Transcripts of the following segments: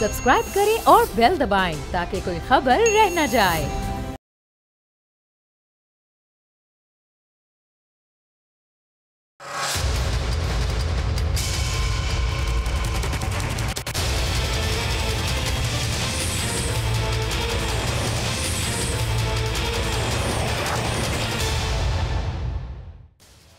Subscribe करें और bell दबाएं ताकि कोई खबर रह न जाए।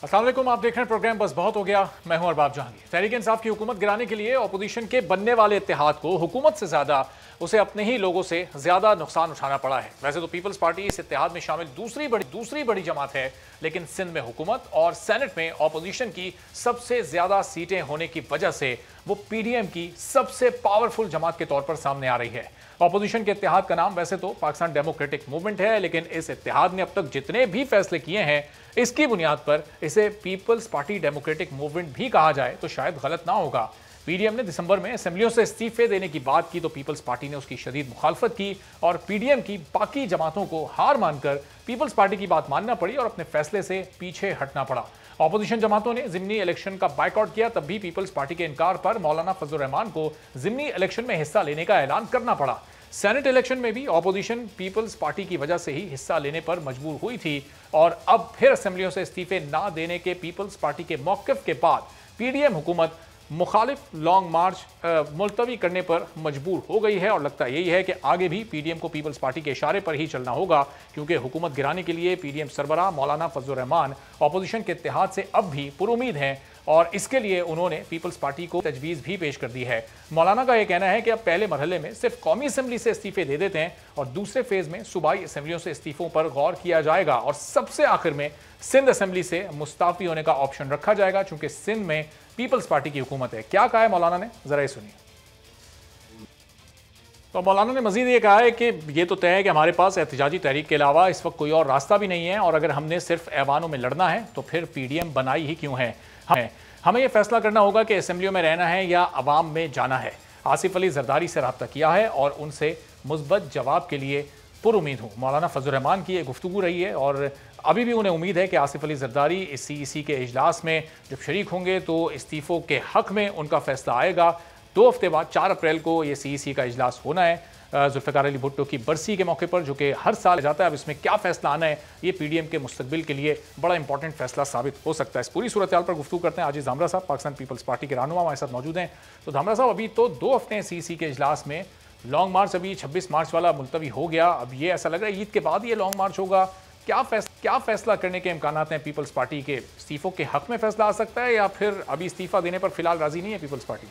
अस्सलाम वालेकुम, आप देख रहे हैं प्रोग्राम बस बहुत हो गया। मैं हूं अरबाब जहांगीर। तहरीक इंसाफ की हुकूमत गिराने के लिए अपोजिशन के बनने वाले इत्तेहाद को हुकूमत से ज्यादा उसे अपने ही लोगों से ज्यादा नुकसान उठाना पड़ा है। वैसे तो पीपल्स पार्टी इस इत्तेहाद में शामिल दूसरी बड़ी जमात है, लेकिन सिंध में हुकूमत और सेनेट में अपोजिशन की सबसे ज्यादा सीटें होने की वजह से वो पीडीएम की सबसे पावरफुल जमात के तौर पर सामने आ रही है। अपोजिशन के इत्तेहाद का नाम वैसे तो पाकिस्तान डेमोक्रेटिक मूवमेंट है, लेकिन इस इत्तेहाद ने अब तक जितने भी फैसले किए हैं इसकी बुनियाद पर इसे पीपल्स पार्टी डेमोक्रेटिक मूवमेंट भी कहा जाए तो शायद गलत ना होगा। पीडीएम ने दिसंबर में असेंबलियों से इस्तीफे देने की बात की तो पीपल्स पार्टी ने उसकी शदीद मुखालफत की और पीडीएम की बाकी जमातों को हार मानकर पीपल्स पार्टी की बात मानना पड़ी और अपने फैसले से पीछे हटना पड़ा। ऑपोजिशन जमातों ने जिमनी इलेक्शन का बायकॉट किया, तब भी पीपल्स पार्टी के इनकार पर मौलाना फजलुर रहमान को जिमनी इलेक्शन में हिस्सा लेने का ऐलान करना पड़ा। सेनेट इलेक्शन में भी ऑपोजिशन पीपल्स पार्टी की वजह से ही हिस्सा लेने पर मजबूर हुई थी और अब फिर असेंबलियों से इस्तीफे ना देने के पीपल्स पार्टी के मौक़िफ़ के बाद पीडीएम हुकूमत मुखालिफ लॉन्ग मार्च मुलतवी करने पर मजबूर हो गई है और लगता यही है कि आगे भी पीडीएम को पीपल्स पार्टी के इशारे पर ही चलना होगा, क्योंकि हुकूमत गिराने के लिए पीडीएम सरबराह मौलाना फजलुर रहमान अपोजिशन के इत्तेहाद से अब भी पुरुमीद हैं और इसके लिए उन्होंने पीपल्स पार्टी को तजवीज़ भी पेश कर दी है। मौलाना का यह कहना है कि अब पहले मरहले में सिर्फ कौमी असम्बली से इस्तीफे दे देते हैं और दूसरे फेज में सूबाई असम्बलियों से इस्तीफों पर गौर किया जाएगा और सबसे आखिर में सिंध असम्बली से मुस्ताफी होने का ऑप्शन रखा जाएगा, चूंकि सिंध में पीपल्स पार्टी की हुकूमत है। क्या कहा है मौलाना ने, जरा ये सुनिए। तो मौलाना ने मजीद ये कहा है कि ये तो तय है कि हमारे पास एहतजाजी तहरीक के अलावा इस वक्त कोई और रास्ता भी नहीं है और अगर हमने सिर्फ ऐवानों में लड़ना है तो फिर पीडीएम बनाई ही क्यों है। हमें यह फैसला करना होगा कि असेंबलियों में रहना है या अवाम में जाना है। आसिफ अली जरदारी से रब्ता किया है और उनसे मुस्बत जवाब के लिए पुरुमीद हूँ। मौलाना फजलुर रहमान की एक गुफ्तगू रही है और अभी भी उन्हें उम्मीद है कि आसिफ अली जरदारी इस सीईसी के इजलास में जब शरीक होंगे तो इस्तीफ़ों के हक़ में उनका फैसला आएगा। 2 हफ्ते बाद 4 अप्रैल को ये सीईसी का इजलास होना है जुल्फ़िकार अली भुट्टो की बरसी के मौके पर, जो कि हर साल जाता है। अब इसमें क्या फैसला आना है ये पीडीएम के मुस्तकबिल के लिए बड़ा इंपॉर्टेंट फैसला साबित हो सकता है। इस पूरी सूरत हाल पर गुफ्तगू करते हैं आजिज़ धामरा साहब, पाकिस्तान पीपल्स पार्टी के रहनुमा हमारे साथ मौजूद हैं। तो धामरा साहब, अभी तो 2 हफ्ते हैं सीईसी के इजलास में, लॉन्ग मार्च अभी 26 मार्च वाला मुलतवी हो गया। अब ये ऐसा लग रहा है ईद के बाद ये लॉन्ग मार्च होगा। क्या फैसला करने के इम्कान हैं पीपल्स पार्टी के? इस्तीफों के हक में फैसला आ सकता है या फिर अभी इस्तीफा देने पर फिलहाल राजी नहीं है पीपल्स पार्टी?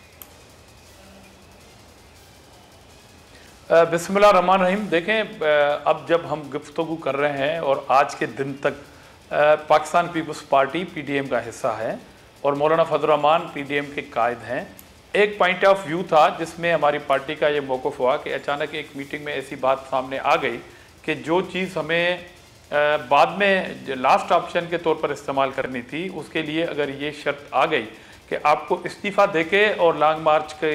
बिस्मिल्लाह रहमान रहीम। देखें, अब जब हम गुफ्तगू कर रहे हैं और आज के दिन तक पाकिस्तान पीपल्स पार्टी पीडीएम का हिस्सा है और मौलाना फजलुर रहमान पीडीएम के कायद हैं। एक पॉइंट ऑफ व्यू था जिसमें हमारी पार्टी का ये मौक़िफ़ हुआ कि अचानक एक मीटिंग में ऐसी बात सामने आ गई कि जो चीज़ हमें बाद में लास्ट ऑप्शन के तौर पर इस्तेमाल करनी थी, उसके लिए अगर ये शर्त आ गई कि आपको इस्तीफ़ा देके और लॉन्ग मार्च के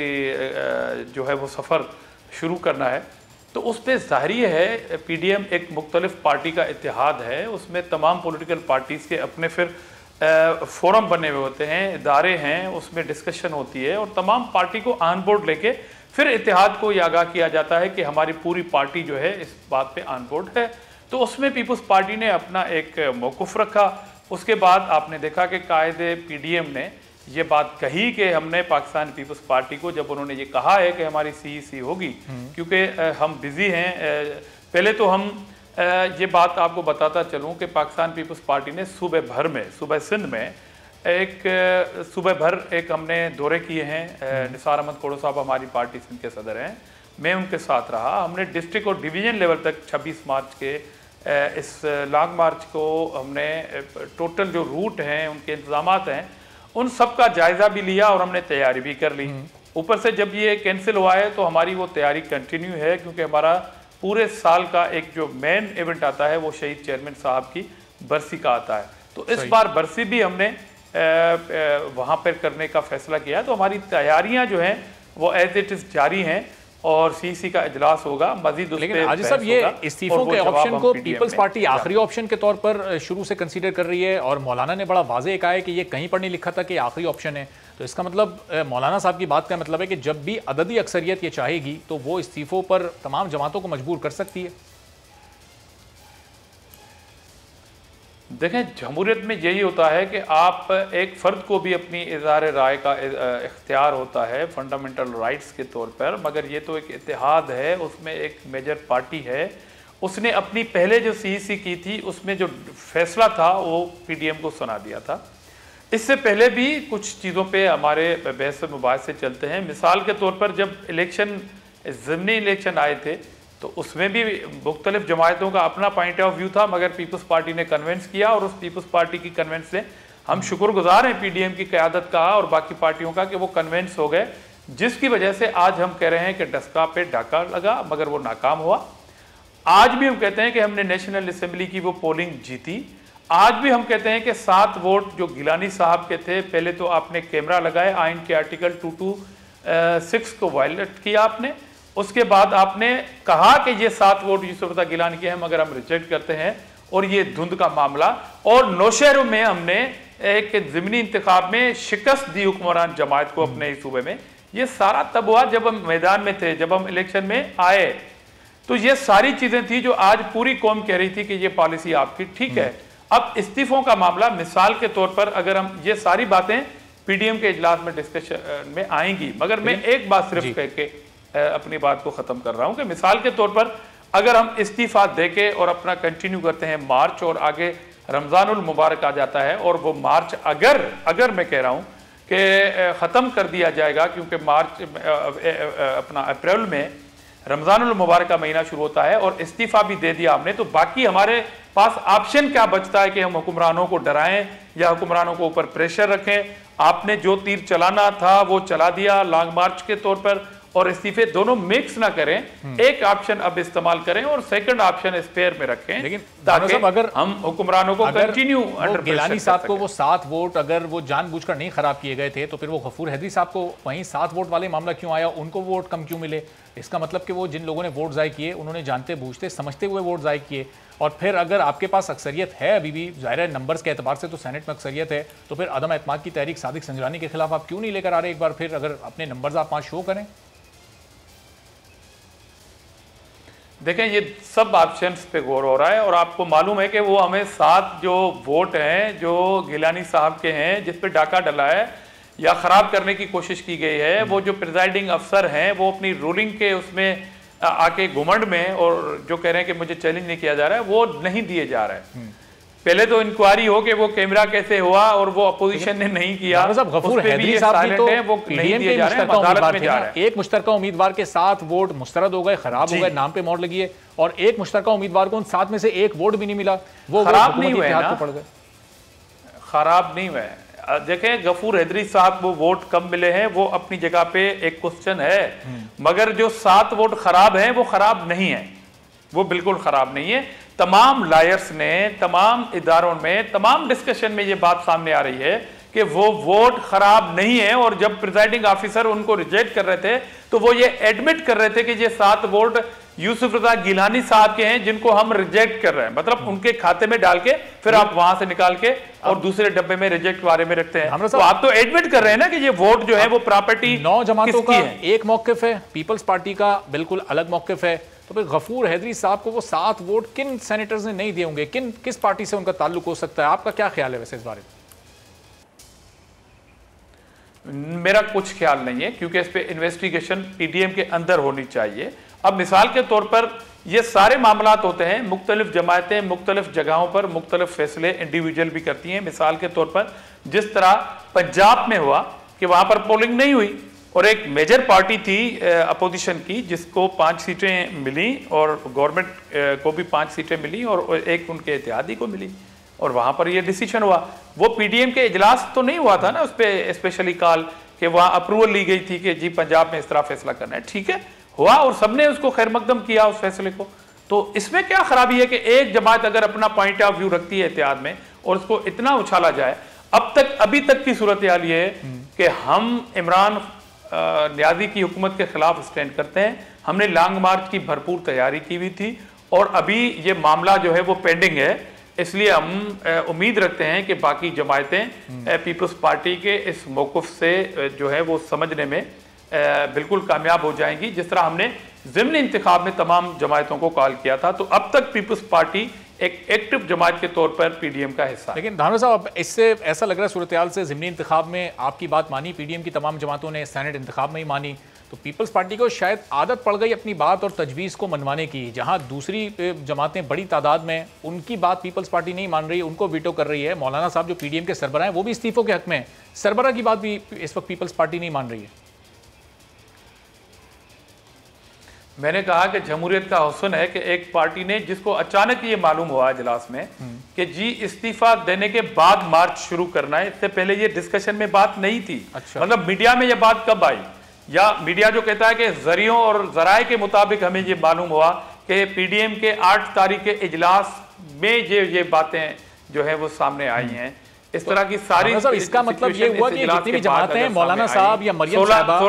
जो है वो सफ़र शुरू करना है, तो उस पर ज़ाहिर है पीडीएम एक मुख्तलिफ पार्टी का इत्तेहाद है। उसमें तमाम पॉलिटिकल पार्टीज़ के अपने फिर फोरम बने हुए होते हैं, इदारे हैं, उसमें डिस्कशन होती है और तमाम पार्टी को ऑन बोर्ड लेके फिर इत्तेहाद को ये आगाह किया जाता है कि हमारी पूरी पार्टी जो है इस बात पे ऑन बोर्ड है। तो उसमें पीपल्स पार्टी ने अपना एक मौक़िफ़ रखा। उसके बाद आपने देखा कि कायदे पीडीएम ने ये बात कही कि हमने पाकिस्तान पीपल्स पार्टी को, जब उन्होंने ये कहा है कि हमारी सीईसी होगी, क्योंकि हम बिज़ी हैं। पहले तो हम ये बात आपको बताता चलूँ कि पाकिस्तान पीपल्स पार्टी ने सूबे सिंध में सूबे भर हमने दौरे किए हैं। निसार अहमद कोड़ो साहब हमारी पार्टी सिंध के सदर हैं, मैं उनके साथ रहा। हमने डिस्ट्रिक्ट और डिवीज़न लेवल तक 26 मार्च के इस लॉन्ग मार्च को हमने टोटल जो रूट हैं, उनके इंतजामात हैं, उन सब का जायज़ा भी लिया और हमने तैयारी भी कर ली। ऊपर से जब ये कैंसिल हुआ है तो हमारी वो तैयारी कंटिन्यू है, क्योंकि हमारा पूरे साल का एक जो मेन इवेंट आता है वो शहीद चेयरमैन साहब की बरसी का आता है। तो इस बार बरसी भी हमने वहाँ पर करने का फैसला किया। तो हमारी तैयारियाँ जो हैं वो एज इट इज़ जारी हैं और सीसी का इजलास होगा मजीद। लेकिन आज साहब, ये इस्तीफों के ऑप्शन को पीपल्स पार्टी आखिरी ऑप्शन के तौर पर शुरू से कंसीडर कर रही है और मौलाना ने बड़ा वाज़ेह कहा है कि ये कहीं पर नहीं लिखा था कि आखिरी ऑप्शन है। तो इसका मतलब मौलाना साहब की बात का मतलब है कि जब भी अददी अक्सरियत ये चाहेगी तो वो इस्तीफों पर तमाम जमातों को मजबूर कर सकती है। देखें, जमहूरियत में यही होता है कि आप एक फ़र्द को भी अपनी इज़हार राय का इख्तियार होता है फंडामेंटल राइट्स के तौर पर, मगर ये तो एक इत्तेहाद है, उसमें एक मेजर पार्टी है, उसने अपनी पहले जो सीईसी की थी उसमें जो फैसला था वो पीडीएम को सुना दिया था। इससे पहले भी कुछ चीज़ों पे हमारे बहस मुबाहिसे चलते हैं। मिसाल के तौर पर जब इलेक्शन ज़िमनी इलेक्शन आए थे तो उसमें भी मुख्तलिफ जमायतों का अपना पॉइंट ऑफ व्यू था, मगर पीपल्स पार्टी ने कन्विंस किया और उस पीपल्स पार्टी की कन्विंस से हम शुक्रगुजार हैं पीडीएम की क़यादत का और बाकी पार्टियों का कि वो कन्विंस हो गए, जिसकी वजह से आज हम कह रहे हैं कि डस्का पे डाका लगा मगर वो नाकाम हुआ। आज भी हम कहते हैं कि हमने नेशनल असेंबली की वो पोलिंग जीती। आज भी हम कहते हैं कि 7 वोट जो गिलानी साहब के थे, पहले तो आपने कैमरा लगाए, आइन के आर्टिकल 226 को वायलेट किया आपने, उसके बाद आपने कहा कि ये 7 वोट यूसुफ रज़ा गिलानी के हैं मगर हम रिजेक्ट करते हैं, और ये धुंध का मामला। और नौशहरों में हमने एक ज़िमनी इंतखाब में शिकस्त दी हुक्मरान जमात को अपने सूबे में। ये सारा तब हुआ जब हम मैदान में थे, जब हम इलेक्शन में आए, तो ये सारी चीजें थी जो आज पूरी कौम कह रही थी कि ये पॉलिसी आपकी ठीक है। अब इस्तीफों का मामला, मिसाल के तौर पर अगर हम, ये सारी बातें पीडीएम के इजलास में डिस्कशन में आएंगी, मगर मैं एक बात सिर्फ कह के अपनी बात को खत्म कर रहा हूं कि मिसाल के तौर पर अगर हम इस्तीफा देके और अपना कंटिन्यू करते हैं मार्च, और आगे रमजानुल मुबारक आ जाता है, और वो मार्च अगर मैं कह रहा हूं कि ख़त्म कर दिया जाएगा, क्योंकि मार्च अपना अप्रैल में रमजानुल मुबारक का महीना शुरू होता है और इस्तीफा भी दे दिया हमने, तो बाकी हमारे पास ऑप्शन क्या बचता है कि हम हुक्मरानों को डराएं या हुक्मरानों को ऊपर प्रेशर रखें। आपने जो तीर चलाना था वो चला दिया लॉन्ग मार्च के तौर पर, और इस्तीफे दोनों मिक्स ना करें, एक ऑप्शन अब इस्तेमाल करें और सेकंड ऑप्शन स्पेयर में रखें, लेकिन ताकि अगर हम हुक्मरानों को कंटिन्यू गिलानी साहब को वो 7 वोट अगर वो जानबूझकर नहीं खराब किए गए थे, तो फिर वो गफूर हैदरी साहब को वहीं 7 वोट वाले मामला क्यों आया, उनको वोट कम क्यों मिले? इसका मतलब कि वो जिन लोगों ने वोट ज़ाय किए उन्होंने जानते बूझते समझते हुए वोट ज़ाय किए। और फिर अगर आपके पास अक्सरियत है अभी भी, ज़ाहिर है नंबर्स के एतबार से तो सेनेट में अक्सरियत है, तो फिर अदम एतमाद की तहरीक सादिक संजरानी के खिलाफ आप क्यों नहीं लेकर आ रहे? एक बार फिर अगर अपने नंबर्स आप 5 शो करें। देखें, ये सब ऑप्शंस पे गौर हो रहा है, और आपको मालूम है कि वो हमें 7 जो वोट हैं जो गिलानी साहब के हैं, जिस पे डाका डला है या ख़राब करने की कोशिश की गई है, वो जो प्रिजाइडिंग अफसर हैं वो अपनी रूलिंग के उसमें आके घुमंड में और जो कह रहे हैं कि मुझे चैलेंज नहीं किया जा रहा है, वो नहीं दिए जा रहा है। पहले तो इंक्वायरी हो कि वो कैमरा कैसे हुआ, और वो अपोजिशन ने नहीं किया। गफूर हैदरी साहब भी तो पीडीएम के मुश्तरका उम्मीदवार थे ना, एक मुश्तरका उम्मीदवार के 7 वोट मुस्तरद हो गए, खराब हो गए, नाम पे मोहर लगी है, और एक मुश्तरका उम्मीदवार को उन 7 में से 1 वोट भी नहीं मिला, वो खराब नहीं हुए ना, पड़ गए, खराब नहीं हुए। देखें, गफूर हैदरी साहब वो वोट कम मिले हैं, वो अपनी जगह पे एक क्वेश्चन है, मगर जो 7 वोट खराब हैं वो खराब नहीं है, वो बिल्कुल खराब नहीं है। तमाम लायर्स ने, तमाम इदारों में, तमाम डिस्कशन में ये बात सामने आ रही है कि वो वोट खराब नहीं है, और जब प्रिजाइडिंग ऑफिसर उनको रिजेक्ट कर रहे थे तो वो ये एडमिट कर रहे थे कि ये 7 वोट यूसुफ रज़ा गिलानी साहब के हैं जिनको हम रिजेक्ट कर रहे हैं, मतलब उनके खाते में डाल के फिर आप वहां से निकाल के और दूसरे डब्बे में रिजेक्ट वाले में रखते हैं। तो आप तो एडमिट कर रहे हैं ना कि ये वोट जो है वो प्रॉपर्टी 9 जमातों का एक मौकिफ है, पीपल्स पार्टी का बिल्कुल अलग मौकिफ है, तो फिर गफूर हैदरी साहब को वो 7 वोट किन सेनेटर्स ने नहीं दिए होंगे, किस पार्टी से उनका ताल्लुक हो सकता है? आपका क्या ख्याल है वैसे इस बारे में? मेरा कुछ ख्याल नहीं है, क्योंकि इस पे इन्वेस्टिगेशन पीडीएम के अंदर होनी चाहिए। अब मिसाल के तौर पर ये सारे मामलात होते हैं, मुख्तलिफ जमायतें मुख्तलिफ जगहों पर मुख्तलिफ फैसले इंडिविजुअल भी करती हैं। मिसाल के तौर पर जिस तरह पंजाब में हुआ कि वहां पर पोलिंग नहीं हुई, और एक मेजर पार्टी थी अपोजिशन की जिसको 5 सीटें मिली, और गवर्नमेंट को भी 5 सीटें मिली, और एक उनके इत्तेहादी को मिली, और वहां पर ये डिसीजन हुआ। वो पीडीएम के इजलास तो नहीं हुआ था ना, उस पर स्पेशली कॉल कि वहां अप्रूवल ली गई थी कि जी पंजाब में इस तरह फैसला करना है, ठीक है, हुआ, और सबने उसको खैर मकदम किया उस फैसले को। तो इसमें क्या खराबी है कि एक जमात अगर अपना पॉइंट ऑफ व्यू रखती है इत्तेहाद में और उसको इतना उछाला जाए। अभी तक की सूरत हाल ये है कि हम इमरान न्याजी की हुकूमत के खिलाफ स्टैंड करते हैं। हमने लॉन्ग मार्च की भरपूर तैयारी की हुई थी, और अभी ये मामला जो है वो पेंडिंग है। इसलिए हम उम्मीद रखते हैं कि बाकी जमायतें पीपल्स पार्टी के इस मौक़िफ़ से जो है वो समझने में बिल्कुल कामयाब हो जाएंगी, जिस तरह हमने ज़िमनी इंतखाब में तमाम जमायतों को कॉल किया था। तो अब तक पीपल्स पार्टी एक एक्टिव जमात के तौर पर पीडीएम का हिस्सा। लेकिन धानोर साहब, इससे ऐसा लग रहा है सूरत हाल से ज़िमनी इंतखाब में आपकी बात मानी, पीडीएम की तमाम जमातों ने सेनेट इंतखाब में ही मानी, तो पीपल्स पार्टी को शायद आदत पड़ गई अपनी बात और तजवीज़ को मनवाने की, जहां दूसरी जमातें बड़ी तादाद में उनकी बात पीपल्स पार्टी नहीं मान रही, उनको वीटो कर रही है। मौलाना साहब जो पीडीएम के सरबराह हैं वो भी इस्तीफों के हक में, सरबराह की बात भी इस वक्त पीपल्स पार्टी नहीं मान रही है। मैंने कहा कि जमहूरियत का हुस्न है कि एक पार्टी ने, जिसको अचानक ये मालूम हुआ इजलास में कि जी इस्तीफा देने के बाद मार्च शुरू करना है, इससे पहले ये डिस्कशन में बात नहीं थी। अच्छा। मतलब मीडिया में ये बात कब आई, या मीडिया जो कहता है कि जरियों और जराए के मुताबिक हमें ये मालूम हुआ कि पीडीएम के 8 तारीख के इजलास में ये बातें जो है वो सामने आई हैं। इस तरह की सारी इसका मतलब ये हुआ कि जितनी भी जमातें हैं, मौलाना साहब या मरियम साहिबा,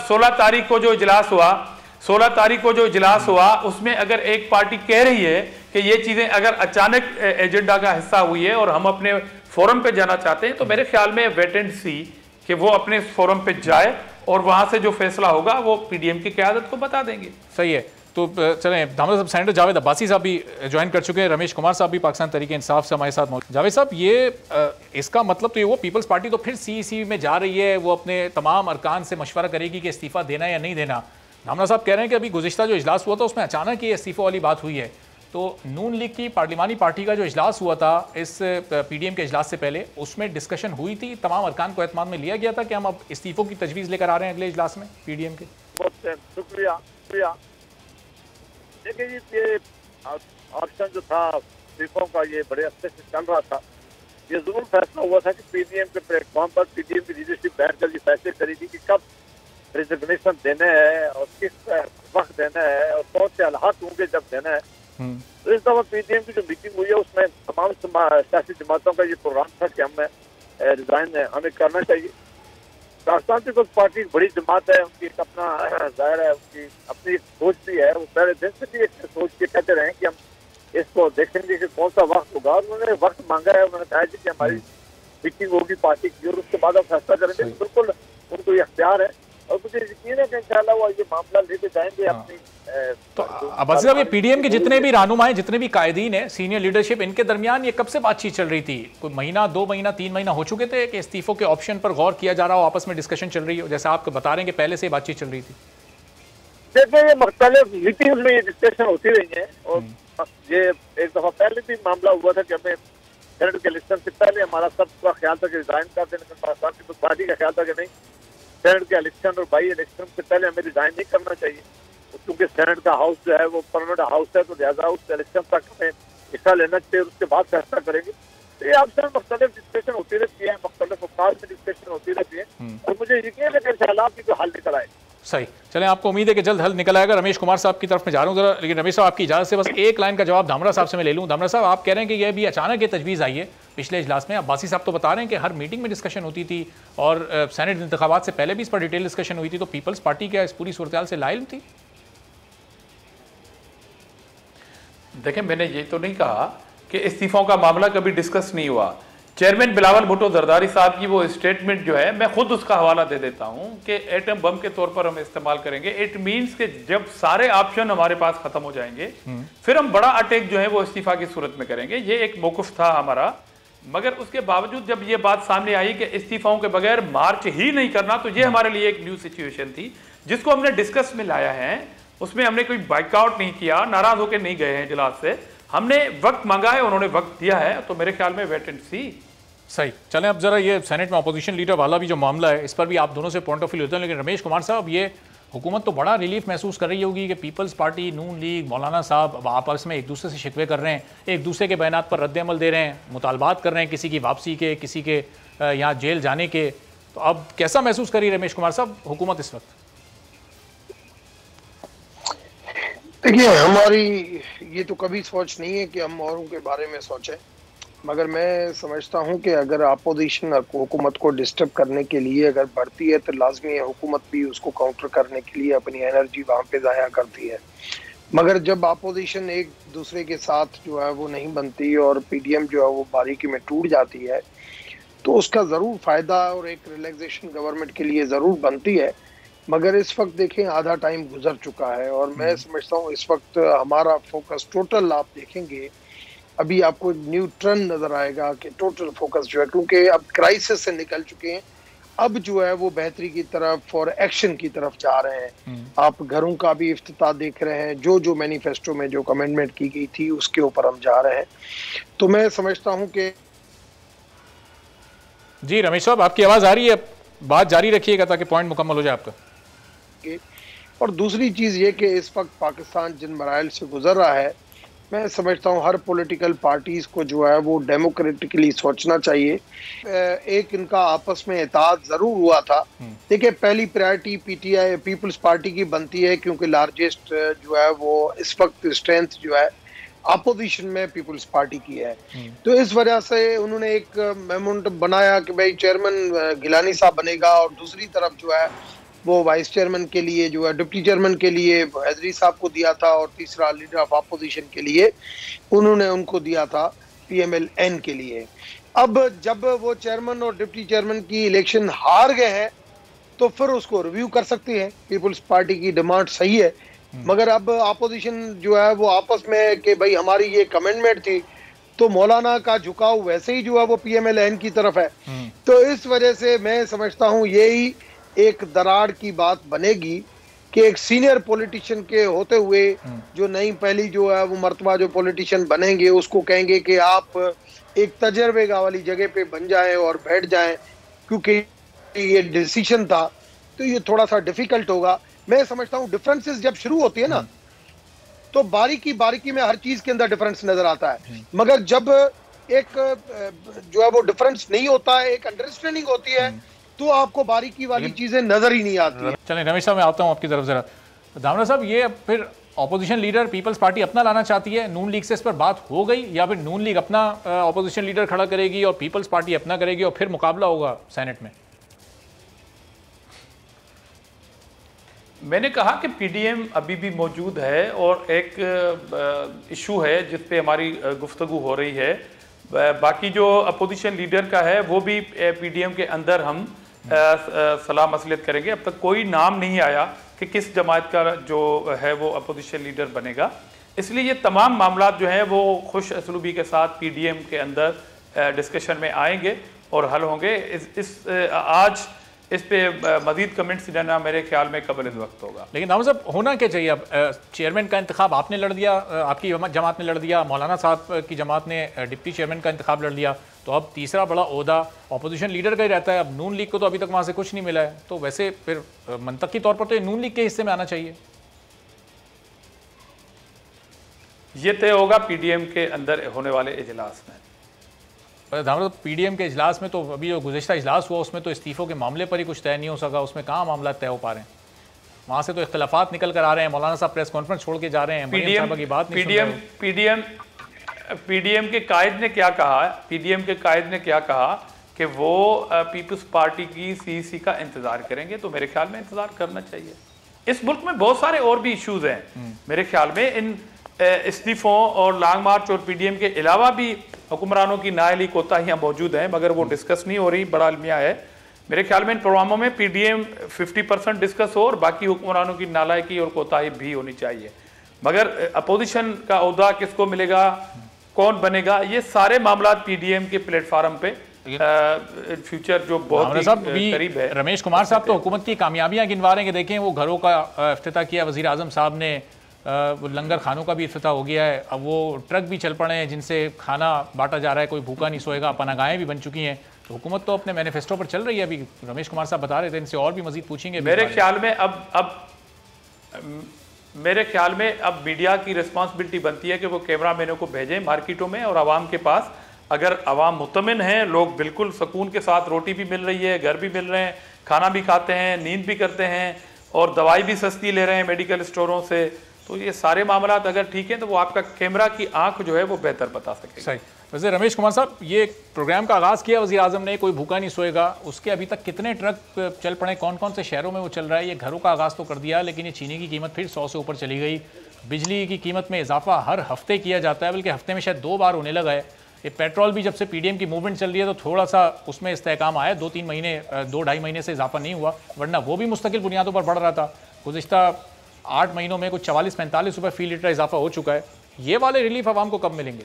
16 तारीख को जो इजलास हुआ, 16 तारीख को जो इजलास हुआ, उसमें अगर एक पार्टी कह रही है कि ये चीजें अगर अचानक एजेंडा का हिस्सा हुई है और हम अपने फोरम पे जाना चाहते हैं, तो मेरे ख्याल में वेट एंड सी कि वो अपने फोरम पे जाए और वहां से जो फैसला होगा वो पीडीएम की क़यादत को बता देंगे। सही है। तो चलें, धामर साहब, सेनेटर जावेद अब्बासी साहब भी ज्वाइन कर चुके हैं, रमेश कुमार साहब भी पाकिस्तान तहरीक इंसाफ से हमारे साथ मौजूद। जावेद साहब, ये इसका मतलब तो ये वो पीपल्स पार्टी तो फिर सीईसी में जा रही है, वो अपने तमाम अरकान से मशवरा करेगी कि इस्तीफा देना या नहीं देना। धामरा साहब कह रहे हैं कि अभी गुज़िश्ता जो इजलास हुआ था उसमें अचानक ये इस्तीफा वाली बात हुई है, तो नून लीग की पार्लिमानी पार्टी का जो इजलास हुआ था इस पीडीएम के इजलास से पहले, उसमें डिस्कशन हुई थी, तमाम अरकान को एतमाद में लिया गया था कि हम अब इस्तीफों की तजवीज़ लेकर आ रहे हैं अगले इजलास में पीडीएम के। बहुत शुक्रिया। देखिए, ये ऑप्शन जो था इस्तीफों का, ये बड़े अच्छे से चल रहा था। ये जरूर फैसला हुआ था कि पीडीएम के प्लेटफॉर्म पर पीडीएम की लीडरशिप बैठकर ये फैसले करेगी कि कब रिजिग्नेशन देना है और किस वक्त देना है और कौन से हालात होंगे जब देना है। तो इस दफा पीडीएम की जो मीटिंग हुई है उसमें तमाम सियासी जमातों का ये प्रोग्राम था कि हमें रिजाइन हमें करना चाहिए। पाकिस्तान पीपल्स पार्टी बड़ी जमात है, उनकी एक अपना जाहिर है, उनकी अपनी एक सोच भी है। वो पहले दिन से भी एक सोच के कहते रहे कि हम इसको देखेंगे कि कौन सा वक्त होगा, और उन्होंने वक्त मांगा है। उन्होंने कहा कि हमारी मीटिंग होगी पार्टी की और उसके बाद हम फैसला करेंगे। बिल्कुल उनको ये अख्तियार है और मुझे यकीन है कि इंशाल्लाह वो ये मामला लेके जाएंगे अपनी। तो अब्बासी साहब, ये पीडीएम के जितने भी रहनुमा हैं, जितने भी कायदीन हैं, सीनियर लीडरशिप, इनके दरमियान ये कब से बातचीत चल रही थी? कोई महीना, 2 महीना, 3 महीना हो चुके थे कि इस्तीफों के ऑप्शन पर गौर किया जा रहा हो, आपस में डिस्कशन चल रही हो, जैसे आप बता रहे हैं कि पहले से बातचीत चल रही थी? देखिए, ये मुख्तलिफ मीटिंग्स में ये डिस्कशन होती रही है और ये एक दफा पहले भी मामला हुआ था कि हमें सेनेट के इलेक्शन से पहले हमारा सबका ख्याल था कि रिजाइन कर देने, पाकिस्तान पीपल्स पार्टी का ख्याल था कि नहीं, सेनेट के इलेक्शन और बाई इलेक्शन से पहले हमें रिजाइन नहीं करना चाहिए, क्योंकि सेनेट का हाउस जो है वो परमानेंट हाउस है, तो लिहाजा उस इलेक्शन तक हमें हिस्सा लेना चाहिए, उसके बाद फैसला करेंगे। तो ये अक्सर मुख्तलिफ डिस्कशन होती रहती है, मुख्तलिफ अवकाश में डिस्कशन होती रहती है और मुझे यकीन है कि इंशाअल्लाह की हल निकल आए। सही, चलें, आपको उम्मीद है कि जल्द हल निकल आएगा। रमेश कुमार साहब की तरफ में जा रहा हूँ जरा, लेकिन रमेश साहब आपकी इजाज़त से बस एक लाइन का जवाब धामरा साहब से मैं ले लूँ। धामरा साहब, आप कह रहे हैं कि यह भी अचानक ये तजवीज़ आई है पिछले इजलास में। अब्बासी साहब तो बता रहे हैं कि हर मीटिंग में डिस्कशन होती थी और सेनेट इंतखाबात से पहले भी इस पर डिटेल डिस्कशन हुई थी, तो पीपल्स पार्टी क्या इस पूरी सूरत से लाइल थी? देखें, मैंने ये तो नहीं कहा कि इस्तीफों का मामला कभी डिस्कस नहीं हुआ। चेयरमैन बिलावल भुट्टो जरदारी साहब की वो स्टेटमेंट जो है, मैं खुद उसका हवाला दे देता हूं कि एटम बम के तौर पर हम इस्तेमाल करेंगे। इट मींस कि जब सारे ऑप्शन हमारे पास खत्म हो जाएंगे फिर हम बड़ा अटैक जो है वो इस्तीफा की सूरत में करेंगे। ये एक मौक़िफ़ था हमारा, मगर उसके बावजूद जब ये बात सामने आई कि इस्तीफाओं के बगैर मार्च ही नहीं करना, तो ये हमारे लिए एक न्यू सिचुएशन थी जिसको हमने डिस्कस में लाया है। उसमें हमने कोई बाइकआउट नहीं किया, नाराज होकर नहीं गए हैं इजलास से। हमने वक्त मांगा है, उन्होंने वक्त दिया है, तो मेरे ख्याल में वेट एंड सी। सही, चलें अब जरा ये सेनेट में अपोजिशन लीडर वाला भी जो मामला है, इस पर भी आप दोनों से पॉइंट ऑफ व्यू लेते हैं। लेकिन रमेश कुमार साहब, ये हुकूमत तो बड़ा रिलीफ महसूस कर रही होगी कि पीपल्स पार्टी, नून लीग, मौलाना साहब आपस में एक दूसरे से शिकवे कर रहे हैं, एक दूसरे के बयानात पर रद्द-ए-अमल दे रहे हैं, मुतालबात कर रहे हैं किसी की वापसी के, किसी के यहाँ जेल जाने के। तो अब कैसा महसूस करिए रमेश कुमार साहब हुकूमत इस वक्त? देखिए, हमारी ये तो कभी सोच नहीं है कि हम औरों के बारे में सोचें, मगर मैं समझता हूं कि अगर अपोजिशन हुकूमत को डिस्टर्ब करने के लिए अगर बढ़ती है तो लाजमी है हुकूमत भी उसको काउंटर करने के लिए अपनी एनर्जी वहाँ पे ज़ाया करती है। मगर जब अपोजिशन एक दूसरे के साथ जो है वो नहीं बनती और पीडीएम जो है वो बारीकी में टूट जाती है, तो उसका जरूर फायदा और एक रिलैक्सेशन गवर्नमेंट के लिए जरूर बनती है। मगर इस वक्त देखें आधा टाइम गुजर चुका है और मैं समझता हूँ इस वक्त हमारा फोकस टोटल, आप देखेंगे अभी आपको एक न्यू ट्रेंड नजर आएगा कि टोटल फोकस जो है, क्योंकि अब क्राइसिस से निकल चुके हैं, अब जो है वो बेहतरी की तरफ और एक्शन की तरफ जा रहे हैं। आप घरों का भी इफ्तिताह देख रहे हैं, जो जो मैनिफेस्टो में जो कमेंटमेंट की गई थी उसके ऊपर हम जा रहे हैं। तो मैं समझता हूं कि जी रमेश साहब, आपकी आवाज आ रही है, बात जारी रखिएगा ताकि पॉइंट मुकम्मल हो जाए आपका। और दूसरी चीज ये कि इस वक्त पाकिस्तान जिन मराइल से गुजर रहा है, मैं समझता हूँ हर पॉलिटिकल पार्टीज को जो है वो डेमोक्रेटिकली सोचना चाहिए। एक इनका आपस में इत्तेहाद जरूर हुआ था। देखिए, पहली प्रायोरिटी पीटीआई पीपल्स पार्टी की बनती है, क्योंकि लार्जेस्ट जो है वो इस वक्त स्ट्रेंथ जो है अपोजिशन में पीपल्स पार्टी की है। तो इस वजह से उन्होंने एक मेमोरेंडम बनाया कि भाई चेयरमैन गिलानी साहब बनेगा, और दूसरी तरफ जो है वो वाइस चेयरमैन के लिए जो है डिप्टी चेयरमैन के लिए हैदरी साहब को दिया था, और तीसरा लीडर ऑफ अपोजिशन के लिए उन्होंने उनको दिया था पीएमएल-एन के लिए। अब जब वो चेयरमैन और डिप्टी चेयरमैन की इलेक्शन हार गए हैं तो फिर उसको रिव्यू कर सकती है। पीपल्स पार्टी की डिमांड सही है, मगर अब अपोजिशन जो है वो आपस में कि भाई हमारी ये कमेंटमेंट थी, तो मौलाना का झुकाव वैसे ही जो है वो पीएमएल-एन की तरफ है। तो इस वजह से मैं समझता हूँ यही एक दरार की बात बनेगी कि एक सीनियर पॉलिटिशियन के होते हुए जो नई पहली जो है वो मर्तबा जो पॉलिटिशियन बनेंगे उसको कहेंगे कि आप एक तजर्बेगा वाली जगह पे बन जाएं और बैठ जाएं, क्योंकि ये डिसीजन था, तो ये थोड़ा सा डिफिकल्ट होगा। मैं समझता हूँ डिफरेंसेस जब शुरू होती है ना, तो बारीकी में हर चीज के अंदर डिफरेंस नजर आता है, मगर जब एक जो है वो डिफरेंस नहीं होता है, एक अंडरस्टैंडिंग होती है, तो आपको बारीकी वाली चीजें नजर ही नहीं आती। चलें रमेश साहब, मैं आता हूं आपकी तरफ जरा। दामरा साहब, ये फिर ऑपोजिशन लीडर पीपल्स पार्टी अपना लाना चाहती है, नून लीग से इस पर बात हो गई, या फिर नून लीग अपना ऑपोजिशन लीडर खड़ा करेगी और पीपल्स पार्टी अपना करेगी और फिर मुकाबला होगा सेनेट में? मैंने कहा कि पीडीएम अभी भी मौजूद है और एक इशू है जिस पे हमारी गुफ्तगू हो रही है। बाकी जो अपोजिशन लीडर का है वो भी पीडीएम के अंदर हम सलाह मसलियत करेंगे। अब तक कोई नाम नहीं आया कि किस जमात का जो है वो अपोजिशन लीडर बनेगा, इसलिए ये तमाम मामला जो हैं वो खुश असलूबी के साथ पीडीएम के अंदर डिस्कशन में आएंगे और हल होंगे। आज इस पे मजीद कमेंट्स देना मेरे ख्याल में कबल वक्त होगा। लेकिन दामरा साहब, होना क्या चाहिए? अब चेयरमैन का इंतखाब आपने लड़ दिया, आपकी जमात ने लड़ दिया, मौलाना साहब की जमात ने डिप्टी चेयरमैन का इंतखाब लड़ दिया, तो अब तीसरा बड़ा ओहदा अपोजिशन लीडर का ही रहता है। अब नून लीग को तो अभी तक वहाँ से कुछ नहीं मिला है, तो वैसे फिर मंतकी तौर पर तो ये नून लीग के हिस्से में आना चाहिए। ये तय होगा पीडीएम के अंदर होने वाले इजलास में। दामरा, पीडीएम के इजलास में तो अभी जो गुज़िश्ता इजलास हुआ उसमें तो इस्तीफ़ों के मामले पर ही कुछ तय नहीं हो सका, उसमें कहाँ मामला तय हो पा रहे हैं? वहाँ से तो इख्तलाफात निकल कर आ रहे हैं, मौलाना साहब प्रेस कॉन्फ्रेंस छोड़ के जा रहे हैं, पीडीएम के कायद ने क्या कहा? पीडीएम के कायद ने क्या कहा कि वो पीपल्स पार्टी की सीईसी का इंतजार करेंगे, तो मेरे ख्याल में इंतजार करना चाहिए। इस मुल्क में बहुत सारे और भी इश्यूज हैं मेरे ख्याल में, इन इस्तीफों और लॉन्ग मार्च और पीडीएम के अलावा भी हुक्मरानों की नाअहली कोताहियां मौजूद हैं, मगर वो डिस्कस नहीं हो रही। बड़ा अलमिया है मेरे ख्याल में इन प्रोग्रामों में पीडीएम 50% डिस्कस हो और बाकी हुक्मरानों की नालायकी और कोताही भी होनी चाहिए। मगर अपोजिशन का ओहदा किसको मिलेगा, कौन बनेगा, ये सारे मामला पीडीएम के प्लेटफार्म पे फ्यूचर जो बहुत ही करीब है। रमेश कुमार साहब तो हुकूमत की कामयाबियां गिनवा रहे हैं कि देखें वो घरों का इफ्तिताह किया वज़ीर आज़म साहब ने, वो लंगर खानों का भी इफ्तिताह हो गया है, अब वो ट्रक भी चल पड़े हैं जिनसे खाना बांटा जा रहा है, कोई भूखा नहीं सोएगा, पनागाहें भी बन चुकी हैं। तो हुकूमत तो अपने मैनिफेस्टो पर चल रही है। अभी रमेश कुमार साहब बता रहे थे, इनसे और भी मजीद पूछेंगे। मेरे ख्याल में अब मीडिया की रिस्पॉन्सिबिलिटी बनती है कि वो कैमरा मैनों को भेजें मार्केटों में और आवाम के पास। अगर आवाम मुतमिन है, लोग बिल्कुल सुकून के साथ, रोटी भी मिल रही है, घर भी मिल रहे हैं, खाना भी खाते हैं, नींद भी करते हैं और दवाई भी सस्ती ले रहे हैं मेडिकल स्टोरों से, तो ये सारे मामला अगर ठीक है तो वो आपका कैमरा की आंख जो है वो बेहतर बता सकेगा। सही। वैसे रमेश कुमार साहब, ये प्रोग्राम का आगाज़ किया वज़ीर आज़म ने, कोई भूखा नहीं सोएगा, उसके अभी तक कितने ट्रक चल पड़े, कौन कौन से शहरों में वो चल रहा है? ये घरों का आगाज़ तो कर दिया, लेकिन ये चीनी की कीमत फिर 100 से ऊपर चली गई। बिजली की कीमत में इजाफा हर हफ्ते किया जाता है, बल्कि हफ्ते में शायद 2 बार होने लगा है। ये पेट्रोल भी जब से पीडीएम की मूवमेंट चल रही है तो थोड़ा सा उसमें इस्तेहकाम आया, 2-3 महीने 2-2.5 महीने से इजाफा नहीं हुआ, वरना वो भी मुस्तकिल बुनियादों पर बढ़ रहा था। गुज़िश्ता 8 महीनों में कुछ 44-45 रुपये फी लीटर इजाफा हो चुका है। ये वाले रिलीफ आवाम को कब मिलेंगे?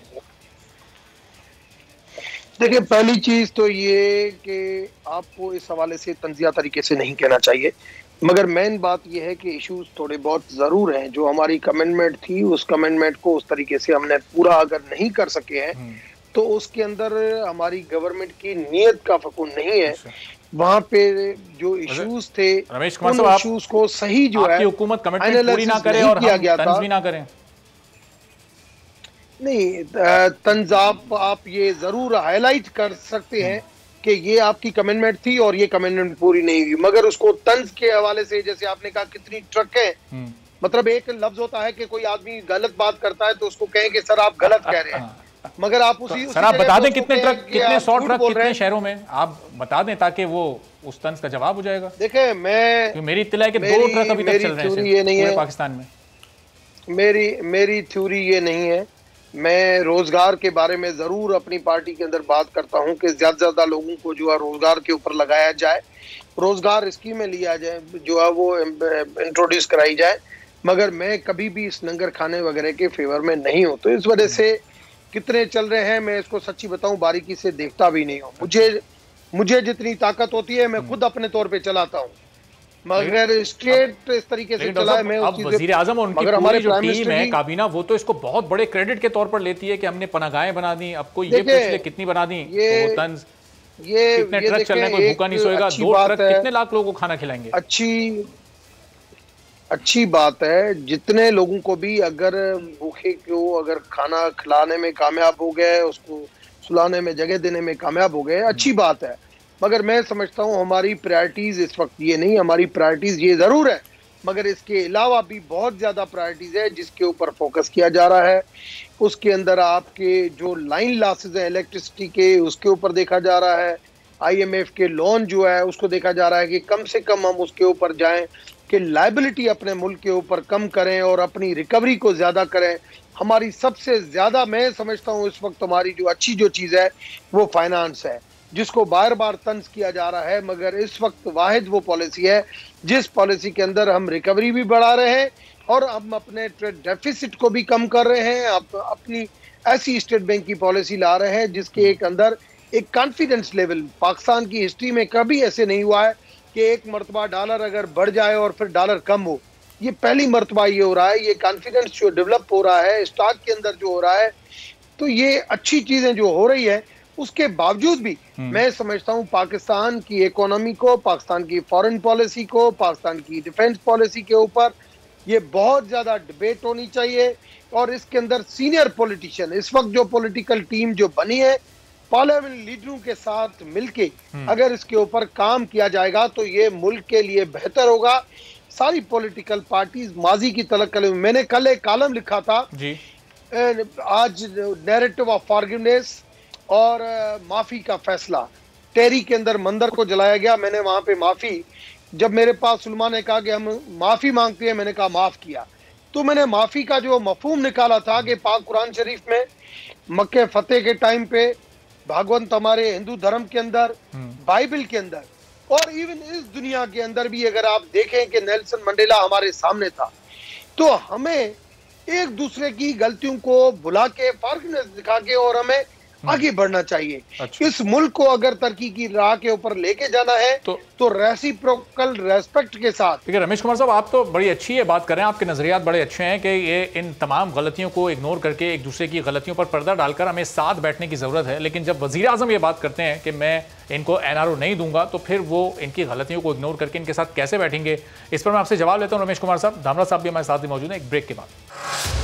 देखिए, पहली चीज तो ये कि आपको इस हवाले से तंजिया तरीके से नहीं कहना चाहिए, मगर मेन बात यह है कि इश्यूज थोड़े बहुत जरूर हैं। जो हमारी कमेंटमेंट थी, उस कमेंटमेंट को उस तरीके से हमने पूरा अगर नहीं कर सके हैं तो उसके अंदर हमारी गवर्नमेंट की नीयत का फकून नहीं है। वहां पे जो इश्यूज थे, रमेश कुमार उन साहब, इश्यूज को सही जो है हुकूमत कमिटमेंट पूरी ना करे और हम तंज भी ना करें। नहीं, तंज आप ये जरूर हाईलाइट कर सकते हैं कि ये आपकी कमेंटमेंट थी और ये कमेंटमेंट पूरी नहीं हुई, मगर उसको तंज के हवाले से, जैसे आपने कहा कितनी ट्रक है, मतलब एक लफ्ज होता है कि कोई आदमी गलत बात करता है तो उसको कहें कि सर आप गलत कह रहे हैं, मगर आप उसी सर आप बता दें कितने ट्रक, कितने 100 ट्रक कितने शहरों में, आप बता दें ताकि वो उस तंज का जवाब हो जाएगा। देखे, मेरी इत्तला है कि 2 ट्रक अभी तक चल रहे हैं पूरे पाकिस्तान में। मेरी थ्योरी ये नहीं है। मैं रोजगार के बारे में जरूर अपनी पार्टी के अंदर बात करता हूं कि ज्यादा से ज्यादा लोगों को जो है रोजगार के ऊपर लगाया जाए, रोजगार स्कीमें लिया जाए, जो है वो इंट्रोड्यूस कराई जाए, मगर मैं कभी भी इस लंगर खाने वगैरह के फेवर में नहीं हूं। तो इस वजह से कितने चल रहे हैं मैं इसको सच्ची बताऊं बारीकी से देखता भी नहीं हूं। मुझे जितनी ताकत होती है मैं खुद अपने तौर पे चलाता हूं, मगर स्टेट इस तरीके से चला है। मैं अब वजीर आजम और उनकी पूरी जो टीम है काबीना, वो तो इसको बहुत बड़े क्रेडिट के तौर पर लेती है कि हमने पनागाहें बना दी। अब कोई ये पूछ ले कितनी बना दी, तो वो तंज कितने ट्रक चल रहे हैं, कोई भूखा नहीं सोएगा, 2 ट्रक कितने लाख लोगों को खाना खिलाएंगे। अच्छी बात है, जितने लोगों को भी अगर भूखे को अगर खाना खिलाने में कामयाब हो गए, उसको सुलाने में जगह देने में कामयाब हो गए, अच्छी बात है। मगर मैं समझता हूँ हमारी प्रायोरिटीज इस वक्त ये नहीं, हमारी प्रायोरिटीज ये जरूर है, मगर इसके अलावा भी बहुत ज्यादा प्रायोरिटीज है जिसके ऊपर फोकस किया जा रहा है। उसके अंदर आपके जो लाइन लॉसेज है इलेक्ट्रिसिटी के, उसके ऊपर देखा जा रहा है। IMF के लोन जो है उसको देखा जा रहा है कि कम से कम हम उसके ऊपर जाएं कि लायबिलिटी अपने मुल्क के ऊपर कम करें और अपनी रिकवरी को ज्यादा करें। हमारी सबसे ज्यादा मैं समझता हूँ इस वक्त हमारी जो अच्छी जो चीज है वो फाइनेंस है, जिसको बार बार तंज किया जा रहा है, मगर इस वक्त वाहिद वो पॉलिसी है जिस पॉलिसी के अंदर हम रिकवरी भी बढ़ा रहे हैं और हम अपने डेफिसिट को भी कम कर रहे हैं। अपनी ऐसी स्टेट बैंक की पॉलिसी ला रहे हैं जिसके एक अंदर एक कॉन्फिडेंस लेवल, पाकिस्तान की हिस्ट्री में कभी ऐसे नहीं हुआ है कि एक मरतबा डॉलर अगर बढ़ जाए और फिर डॉलर कम हो। ये पहली मरतबा ये हो रहा है, ये कॉन्फिडेंस जो डेवलप हो रहा है स्टॉक के अंदर जो हो रहा है, तो ये अच्छी चीजें जो हो रही है। उसके बावजूद भी मैं समझता हूं पाकिस्तान की इकोनॉमी को, पाकिस्तान की फॉरेन पॉलिसी को, पाकिस्तान की डिफेंस पॉलिसी के ऊपर ये बहुत ज्यादा डिबेट होनी चाहिए। और इसके अंदर सीनियर पॉलिटिशियन, इस वक्त जो पॉलिटिकल टीम जो बनी है पार्लियामेंट लीडरों के साथ मिलके अगर इसके ऊपर काम किया जाएगा तो ये मुल्क के लिए बेहतर होगा। सारी पॉलिटिकल पार्टीज माजी की तलक, मैंने कल एक कॉलम लिखा था जी। आज नैरेटिव ऑफ फॉरगिवनेस और माफी का फैसला, टेरी के अंदर मंदिर को जलाया गया, मैंने वहां पे माफी, जब मेरे पास सुलमा ने कहा कि हम माफी मांगते हैं, मैंने कहा माफ किया। तो मैंने माफी का जो मफहूम निकाला था कि पाक कुरान शरीफ में मक्के फतेह के टाइम पे, भागवंत हमारे हिंदू धर्म के अंदर, बाइबल के अंदर और इवन इस दुनिया के अंदर भी अगर आप देखें कि नेल्सन मंडेला हमारे सामने था, तो हमें एक दूसरे की गलतियों को भुला के, फॉरगिवनेस दिखा के और हमें आगे बढ़ना चाहिए। अच्छा। इस मुल्क को अगर तरक्की की राह के ऊपर लेके जाना है तो रेसिप्रोकल रेस्पेक्ट के साथ। ठीक है रमेश कुमार साहब, आप तो बड़ी अच्छी ये बात कर रहे हैं, आपके नजरियात बड़े अच्छे हैं कि ये इन तमाम गलतियों को इग्नोर करके एक दूसरे की गलतियों पर पर्दा डालकर हमें साथ बैठने की जरूरत है। लेकिन जब वजीर आजम ये बात करते हैं कि मैं इनको NRO नहीं दूंगा, तो फिर वो इनकी गलतियों को इग्नोर करके इनके साथ कैसे बैठेंगे? इस पर मैं आपसे जवाब लेता हूँ रमेश कुमार साहब। धामरा साहब भी हमारे साथ ही मौजूद हैं एक ब्रेक के बाद।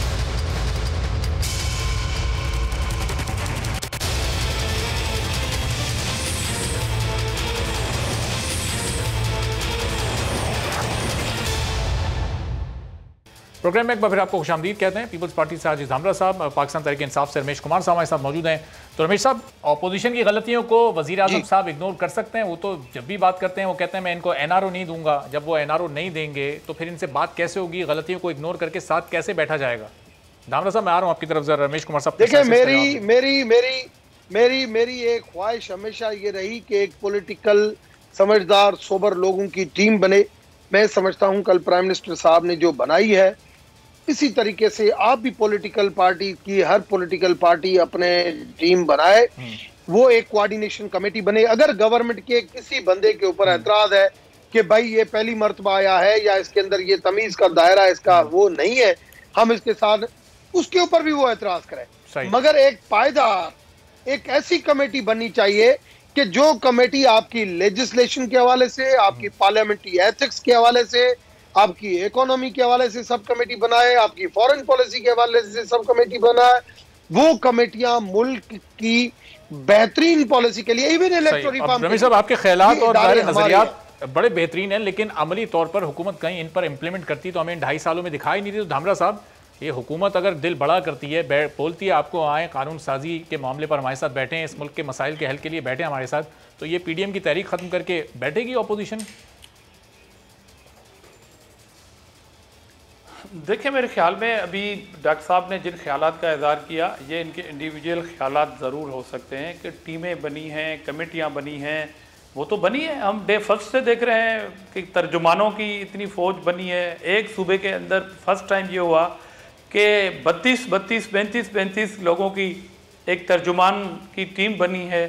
प्रोग्राम में एक बार फिर आपको खुशामदीद कहते हैं। पीपल्स पार्टी से हाजी धामरा साहब, पाकिस्तान तहरीक इंसाफ से रमेश कुमार साहब हमारे साथ मौजूद हैं। तो रमेश साहब, अपोजिशन की गलतियों को वज़ीर आज़म साहब इग्नोर कर सकते हैं? वो तो जब भी बात करते हैं वो कहते हैं मैं इनको एनआरओ नहीं दूंगा। जब वो एनआरओ नहीं देंगे तो फिर इनसे बात कैसे होगी? गलतियों को इग्नोर करके साथ कैसे बैठा जाएगा? धामरा साहब, मैं आ रहा हूँ आपकी तरफ। जरा रमेश कुमार साहब, देखिए, मेरी एक ख्वाहिश हमेशा ये रही कि एक पॉलिटिकल समझदार सोबर लोगों की टीम बने। मैं समझता हूं कल प्राइम मिनिस्टर साहब ने जो बनाई है, इसी तरीके से आप भी पॉलिटिकल पार्टी की, हर पॉलिटिकल पार्टी अपने टीम बनाए, वो एक कोऑर्डिनेशन कमेटी बने। अगर गवर्नमेंट के किसी बंदे के ऊपर एतराज है कि भाई ये पहली मर्तबा आया है या इसके अंदर ये तमीज का दायरा इसका वो नहीं है, हम इसके साथ, उसके ऊपर भी वो एतराज करें। मगर एक पायदार, एक ऐसी कमेटी बननी चाहिए कि जो कमेटी आपकी लेजिस्लेशन के हवाले से, आपकी पार्लियामेंट्री एथिक्स के हवाले से, आपकी इकोनॉमी के हवाले से सब कमेटी बनाए, आपकी फॉरेन पॉलिसी के हवाले से सब कमेटी बनाए। वो कमेटियां मुल्क की बेहतरीन पॉलिसी के लिए, इवन इलेक्टोरल रिफॉर्म। रमेश साहब, आपके ख्यालात और नजरियात बड़े बेहतरीन हैं, लेकिन अमली तौर पर हुकूमत कहीं इन पर इंप्लीमेंट करती तो हमें इन 2.5 सालों में दिखाई नहीं दी। तो धामरा साहब, ये हुकूमत अगर दिल बड़ा करती है, बोलती है आपको आए कानून साजी के मामले पर हमारे साथ बैठे हैं, इस मुल्क के मसाइल के हल के लिए बैठे हमारे साथ, तो ये पीडीएम की तहरीक खत्म करके बैठेगी अपोजिशन? देखिए, मेरे ख्याल में अभी डॉक्टर साहब ने जिन ख्यालात का इज़हार किया, ये इनके इंडिविजुअल ख्यालात ज़रूर हो सकते हैं कि टीमें बनी हैं, कमेटियां बनी हैं, वो तो बनी है। हम डे फर्स्ट से देख रहे हैं कि तर्जुमानों की इतनी फ़ौज बनी है। एक सूबे के अंदर फर्स्ट टाइम ये हुआ कि 32-35 लोगों की एक तर्जुमान की टीम बनी है।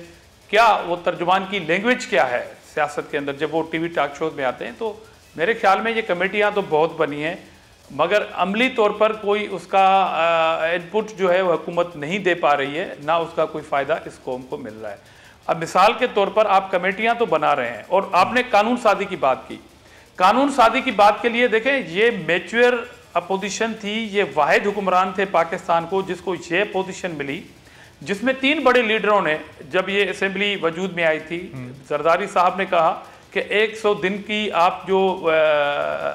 क्या वो तर्जुमान की लैंग्वेज क्या है सियासत के अंदर? जब वो टीवी टॉक शोज में आते हैं तो मेरे ख्याल में ये कमेटियां तो बहुत बनी हैं, मगर अमली तौर पर कोई उसका इनपुट जो है वो हुकूमत नहीं दे पा रही है, ना उसका कोई फ़ायदा इस कौम को मिल रहा है। अब मिसाल के तौर पर आप कमेटियां तो बना रहे हैं, और आपने कानून साजी की बात की। कानून साजी की बात के लिए देखें, ये मैच्योर अपोजिशन थी, ये वाहिद हुक्मरान थे पाकिस्तान को जिसको ये पोजीशन मिली, जिसमें 3 बड़े लीडरों ने, जब ये असेंबली वजूद में आई थी, जरदारी साहब ने कहा कि 100 दिन की आप जो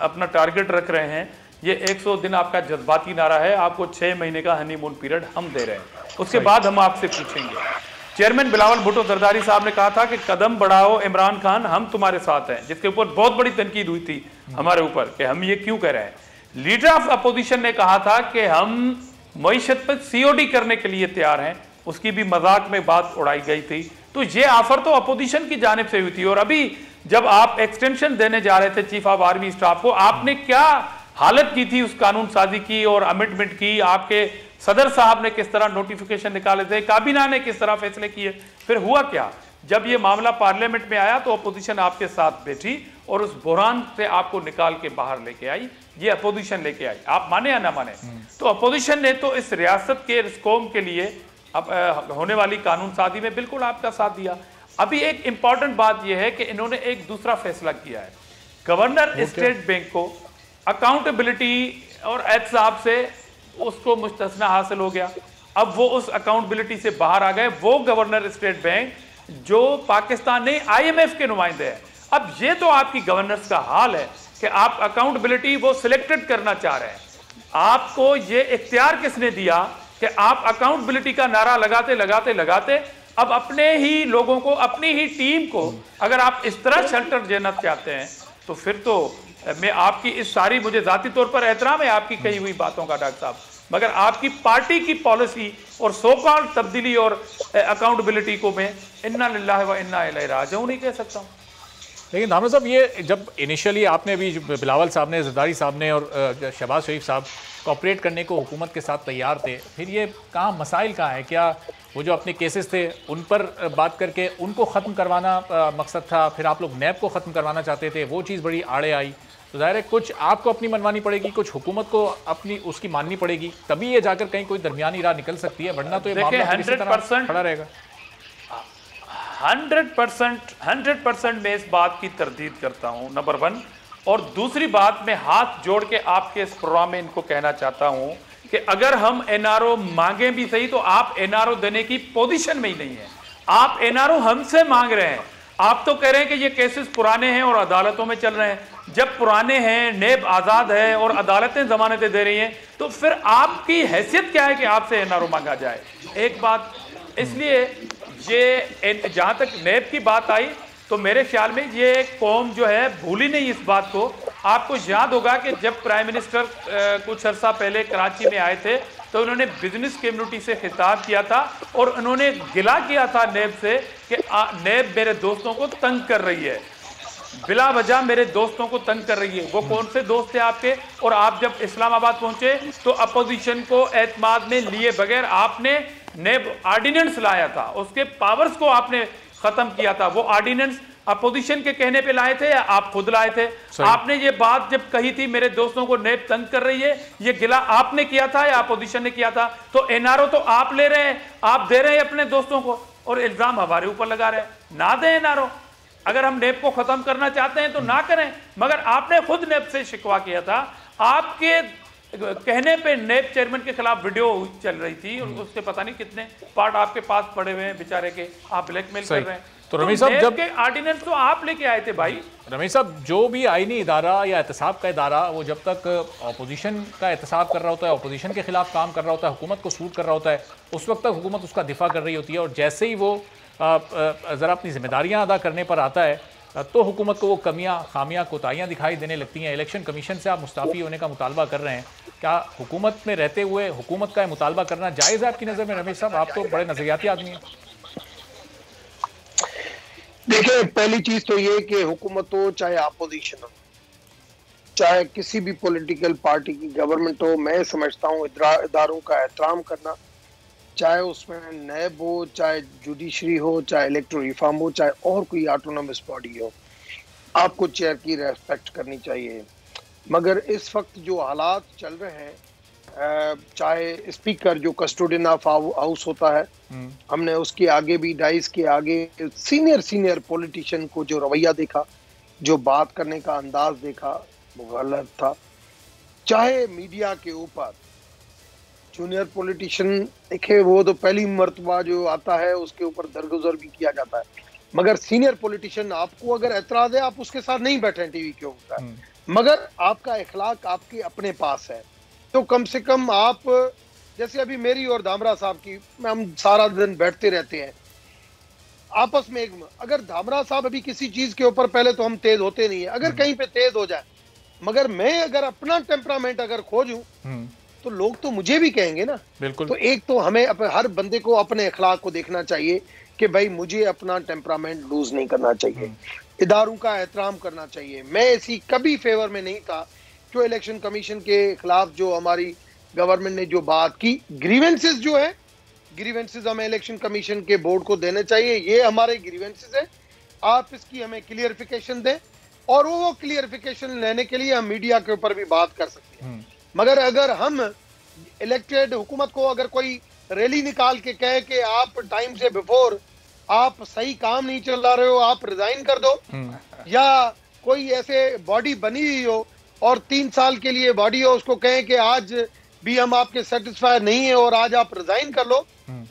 अपना टारगेट रख रहे हैं, ये 100 दिन आपका जज्बाती नारा है, आपको 6 महीने का हनीमून पीरियड हम दे रहे हैं, उसके बाद हम आपसे पूछेंगे। चेयरमैन बिलावल भुट्टो जरदारी साहब ने कहा था कि कदम बढ़ाओ इमरान खान, हम तुम्हारे साथ हैं, जिसके ऊपर बहुत बड़ी तनकीद हुई थी हमारे ऊपर कि हम ये क्यों कह रहे हैं। लीडर ऑफ अपोजिशन ने कहा था कि हम मईशत पर सीओडी करने के लिए तैयार हैं, उसकी भी मजाक में बात उड़ाई गई थी। तो ये ऑफर तो अपोजिशन की जानिब से हुई थी। और अभी जब आप एक्सटेंशन देने जा रहे थे चीफ ऑफ आर्मी स्टाफ को, आपने क्या हालत की थी उस कानून साजी की और अमेंडमेंट की? आपके सदर साहब ने किस तरह नोटिफिकेशन निकाले थे, काबीना ने किस तरह फैसले किए? फिर हुआ क्या? जब ये मामला पार्लियामेंट में आया तो अपोजिशन आपके साथ बैठी और उस बुहरान से आपको निकाल के बाहर लेके आई, ये अपोजिशन लेके आई, आप माने या ना माने। तो अपोजिशन ने तो इस रियासत के, इस कौम के लिए अब होने वाली कानून साजी में बिल्कुल आपका साथ दिया। अभी एक इंपॉर्टेंट बात यह है कि इन्होंने एक दूसरा फैसला किया है। गवर्नर स्टेट बैंक को अकाउंटेबिलिटी और एहतसाब से उसको मुस्तस्ना हासिल हो गया। अब वो उस अकाउंटेबिलिटी से बाहर आ गए, वो गवर्नर स्टेट बैंक जो पाकिस्तान ने IMF के नुमाइंदे हैं। अब ये तो आपकी गवर्नर्स का हाल है कि आप अकाउंटेबिलिटी वो सिलेक्टेड करना चाह रहे हैं। आपको ये इख्तियार किसने दिया कि आप अकाउंटेबिलिटी का नारा लगाते अब अपने ही लोगों को, अपनी ही टीम को अगर आप इस तरह शेल्टर देना चाहते हैं, तो फिर तो मैं आपकी इस सारी, मुझे जाती तौर पर एहतराम है आपकी कही हुई बातों का डॉक्टर साहब, मगर आपकी पार्टी की पॉलिसी और सो कॉल्ड तब्दीली और अकाउंटेबिलिटी को मैं इन्ना लिल्लाहि व इन्ना इलैहि राजिऊन नहीं कह सकता हूँ। लेकिन धामरा साहब, ये जब इनिशियली आपने अभी बिलावल साहब ने, जरदारी साहब ने और शहबाज शरीफ साहब कॉपरेट करने को हुकूमत के साथ तैयार थे, फिर ये कहाँ मसाइल कहाँ है? क्या वो जो अपने केसेस थे उन पर बात करके उनको ख़त्म करवाना मकसद था, फिर आप लोग नैब को ख़त्म करवाना चाहते थे, वो चीज़ बड़ी आड़े आई। तो ज़ाहिर है कुछ आपको अपनी मनवानी पड़ेगी, कुछ हुकूमत को अपनी उसकी माननी पड़ेगी, तभी ये जाकर कहीं कोई दरमियानी राह निकल सकती है, वरना तो ये मामला 100% खड़ा रहेगा। 100% मैं इस बात की तरदीद करता हूं, नंबर 1। और दूसरी बात, मैं हाथ जोड़ के आपके इस प्रोग्राम में इनको कहना चाहता हूं कि अगर हम NRO मांगे भी सही तो आप NRO देने की पोजीशन में ही नहीं है। आप NRO हमसे मांग रहे हैं, आप तो कह रहे हैं कि ये केसेस पुराने हैं और अदालतों में चल रहे हैं। जब पुराने हैं, नेब आज़ाद है और अदालतें जमानतें दे रही हैं, तो फिर आपकी हैसियत क्या है कि आपसे एनआरओ मांगा जाए? एक बात, इसलिए ये जहाँ तक नेब की बात आई तो मेरे ख्याल में ये कौम जो है भूली नहीं इस बात को। आपको याद होगा कि जब प्राइम मिनिस्टर कुछ अर्सा पहले कराची में आए थे तो उन्होंने बिजनेस कम्युनिटी से खिताब किया था और उन्होंने गिला किया था नेब से कि नेब मेरे दोस्तों को तंग कर रही है, बिला वजह मेरे दोस्तों को तंग कर रही है। वो कौन से दोस्त थे आपके? और आप जब इस्लामाबाद पहुंचे तो अपोजिशन को एतमाद में लिए बगैर आपने नेब ऑर्डिनेंस लाया था, उसके पावर्स को आपने खत्म किया था। वो ऑर्डिनेंस अपोजिशन के कहने पे लाए थे या आप खुद लाए थे? आपने ये बात जब कही थी मेरे दोस्तों को नेब तंग कर रही है, ये गिला आपने किया था या अपोजिशन ने किया था? तो एनआरओ तो आप ले रहे हैं, आप दे रहे हैं अपने दोस्तों को और इल्जाम हमारे ऊपर लगा रहे हैं। ना दें एनआरओ, अगर हम नेब को खत्म करना चाहते हैं तो ना करें, मगर आपने खुद नेब से शिकवा किया था। आपके कहने पे नेब चेयरमैन के खिलाफ वीडियो चल रही थी और उससे पता नहीं कितने पार्ट आपके पास पड़े हुए हैं बेचारे के, आप ब्लैकमेल कर रहे हैं। तो रमेश साहब, जब के ऑर्डिनेंस तो आप लेके आए थे भाई। रमेश साहब, जो भी आईनी इदारा या एहतसाब का इदारा वो जब तक अपोजिशन का एहतसाब कर रहा होता है, अपोजिशन के खिलाफ काम कर रहा होता है, हुकूमत को सूट कर रहा होता है, उस वक्त तक हुकूमत उसका दिफा कर रही होती है। और जैसे ही वो ज़रा अपनी जिम्मेदारियाँ अदा करने पर आता है तो हुकूमत को वो कमियाँ, खामियाँ, कोताहियाँ दिखाई देने लगती हैं। इलेक्शन कमीशन से आप मुस्ताफ़ी होने का मुतालबा कर रहे हैं, क्या हुकूमत में रहते हुए हुकूमत का मुतालबा करना जायज़ है आपकी नज़र में? रमेश साहब, आप तो बड़े नज़रियाती आदमी हैं। देखिए, पहली चीज तो ये कि हुकूमत हो चाहे अपोजिशन हो, चाहे किसी भी पॉलिटिकल पार्टी की गवर्नमेंट हो, मैं समझता हूँ इदारों का एहतराम करना, चाहे उसमें नैब हो, चाहे जुडिशरी हो, चाहे इलेक्टोरल रिफॉर्म हो, चाहे और कोई ऑटोनोमस बॉडी हो, आपको चेयर की रेस्पेक्ट करनी चाहिए। मगर इस वक्त जो हालात चल रहे हैं, चाहे स्पीकर जो कस्टोडियन ऑफ हाउस होता है, हमने उसके आगे भी डाइस के आगे सीनियर पॉलिटिशियन को जो रवैया देखा, जो बात करने का अंदाज देखा, वो गलत था। चाहे मीडिया के ऊपर जूनियर पॉलिटिशियन देखे, वो तो पहली मर्तबा जो आता है उसके ऊपर दरगुजर भी किया जाता है, मगर सीनियर पॉलिटिशियन आपको अगर एतराज है आप उसके साथ नहीं बैठे टीवी के ऊपर, मगर आपका इखलाक आपके अपने पास है, तो कम से कम आप, जैसे अभी मेरी और धामरा साहब की, हम सारा दिन बैठते रहते हैं आपस में, अगर धामरा साहब अभी किसी चीज के ऊपर, पहले तो हम तेज होते नहीं है, अगर कहीं पे तेज हो जाए, मगर मैं अगर अपना टेम्परामेंट अगर खोजूं तो लोग तो मुझे भी कहेंगे ना। बिल्कुल। तो एक तो हमें हर बंदे को अपने अखलाक को देखना चाहिए कि भाई मुझे अपना टेम्परामेंट लूज नहीं करना चाहिए, इदारों का एहतराम करना चाहिए। मैं ऐसी कभी फेवर में नहीं था जो इलेक्शन कमीशन के खिलाफ जो हमारी गवर्नमेंट ने जो बात की, ग्रीवेंसेस जो है, ग्रीवेंसेस हमें इलेक्शन कमीशन के बोर्ड को देने चाहिए, ये हमारे ग्रीवेंसेस है, आप इसकी हमें क्लियरिफिकेशन दें, और वो क्लियरिफिकेशन लेने के लिए हम मीडिया के ऊपर भी बात कर सकते हैं। मगर अगर हम इलेक्टेड हुकूमत को अगर कोई रैली निकाल के कहे कि आप टाइम से बिफोर आप सही काम नहीं चला रहे हो, आप रिजाइन कर दो, या कोई ऐसे बॉडी बनी हुई हो और 3 साल के लिए बॉडी हो, उसको कहें कि आज भी हम आपके सेटिस्फाई नहीं है और आज आप रिजाइन कर लो,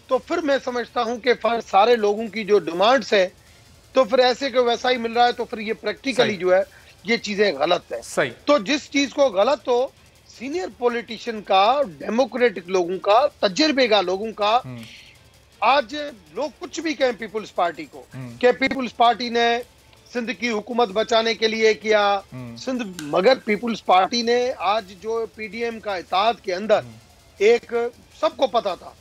तो फिर मैं समझता हूं कि सारे लोगों की जो डिमांड्स है तो फिर ऐसे को वैसा ही मिल रहा है, तो फिर ये प्रैक्टिकली जो है ये चीजें गलत है। सही। तो जिस चीज को गलत हो, सीनियर पॉलिटिशियन का, डेमोक्रेटिक लोगों का, तजर्बेगा लोगों का, आज लोग कुछ भी कहें पीपुल्स पार्टी को कि पीपुल्स पार्टी ने सिंध की हुकूमत बचाने के लिए किया सिंध, मगर पीपुल्स पार्टी ने आज जो पीडीएम का इत्तेहाद के अंदर, एक सबको पता था,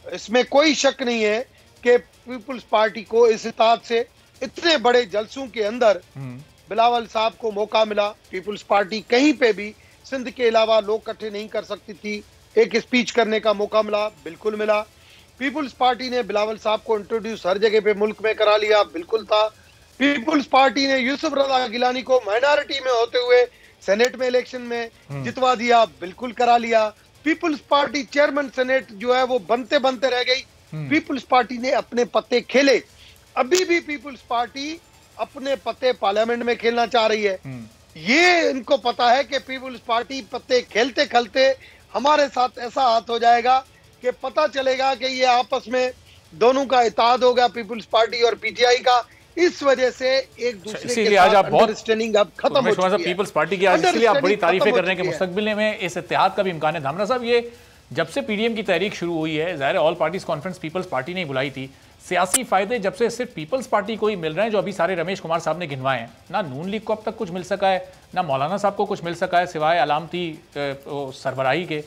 इसमें कोई शक नहीं है कि पीपुल्स पार्टी को इस इत्तेहाद से इतने बड़े जलसों के अंदर बिलावल साहब को मौका मिला। पीपुल्स पार्टी कहीं पे भी सिंध के अलावा लोग इकट्ठे नहीं कर सकती थी, एक स्पीच करने का मौका मिला, बिल्कुल मिला। पीपुल्स पार्टी ने बिलावल साहब को इंट्रोड्यूस हर जगह पे मुल्क में करा लिया, बिल्कुल था। पीपुल्स पार्टी ने यूसुफ रजा गिलानी को माइनॉरिटी में होते हुए सेनेट में इलेक्शन में जितवा दिया, बिल्कुल करा लिया। पीपुल्स पार्टी चेयरमैन सेनेट जो है वो बनते बनते रह गई। पीपुल्स पार्टी ने अपने पत्ते खेले, अभी भी पीपुल्स पार्टी अपने पत्ते पार्लियामेंट में खेलना चाह रही है। ये इनको पता है कि पीपुल्स पार्टी पत्ते खेलते खेलते हमारे साथ ऐसा हाथ हो जाएगा कि पता चलेगा कि ये आपस में दोनों का इत्तेहाद होगा, पीपुल्स पार्टी और पीटीआई का, इस वजह से एक दूसरे के इसीलिए आज आप साथ बहुत अंडरस्टैंडिंग अब खत्म हो चुकी है। पीपल्स पार्टी की आज इसलिए आप बड़ी तारीफें कर रहे हैं कि है। मुस्तकबिल में इस इत्तेहाद का भी इम्कान है। धामरा साहब, ये जब से पीडीएम की तहरीक शुरू हुई है, ज़ाहिर all parties conference people's party ने बुलाई थी, सियासी फायदे जब से सिर्फ पीपल्स पार्टी को ही मिल रहे हैं, जो अभी सारे रमेश कुमार साहब ने गिनवाए हैं, ना नून लीग को अब तक कुछ मिल सका है, ना मौलाना साहब को कुछ मिल सका है सिवाय अलामती सरबराही के।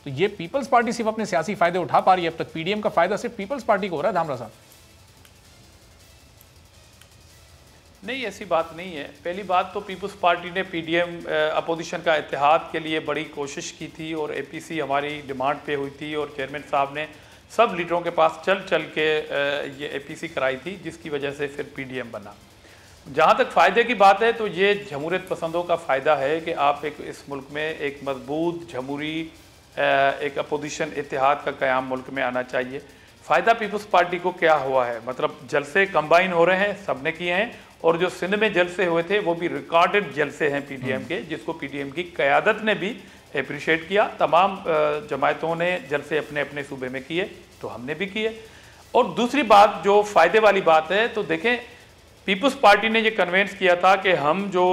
तो ये पीपल्स पार्टी सिर्फ अपने सियासी फायदे उठा पा रही है अब तक, पीडीएम का फायदा सिर्फ पीपल्स पार्टी को हो रहा है। धामरा साहब, नहीं, ऐसी बात नहीं है। पहली बात तो पीपल्स पार्टी ने पीडीएम अपोजिशन का इत्तेहाद के लिए बड़ी कोशिश की थी और एपीसी हमारी डिमांड पे हुई थी और चेयरमैन साहब ने सब लीडरों के पास चल के ये एपीसी कराई थी, जिसकी वजह से फिर पीडीएम बना। जहाँ तक फ़ायदे की बात है तो ये जमहूरियत पसंदों का फ़ायदा है कि आप इस मुल्क में एक मजबूत जमहूरी एक अपोजिशन इत्तेहाद का क़याम मुल्क में आना चाहिए। फ़ायदा पीपल्स पार्टी को क्या हुआ है, मतलब जलसे कंबाइन हो रहे हैं, सब ने किए हैं, और जो सिंध में जलसे हुए थे वो भी रिकॉर्डेड जलसे हैं पीडीएम के, जिसको पीडीएम की क़यादत ने भी अप्रिशिएट किया। तमाम जमायतों ने जलसे अपने अपने सूबे में किए, तो हमने भी किए। और दूसरी बात जो फ़ायदे वाली बात है, तो देखें पीपल्स पार्टी ने ये कन्वेंस किया था कि हम जो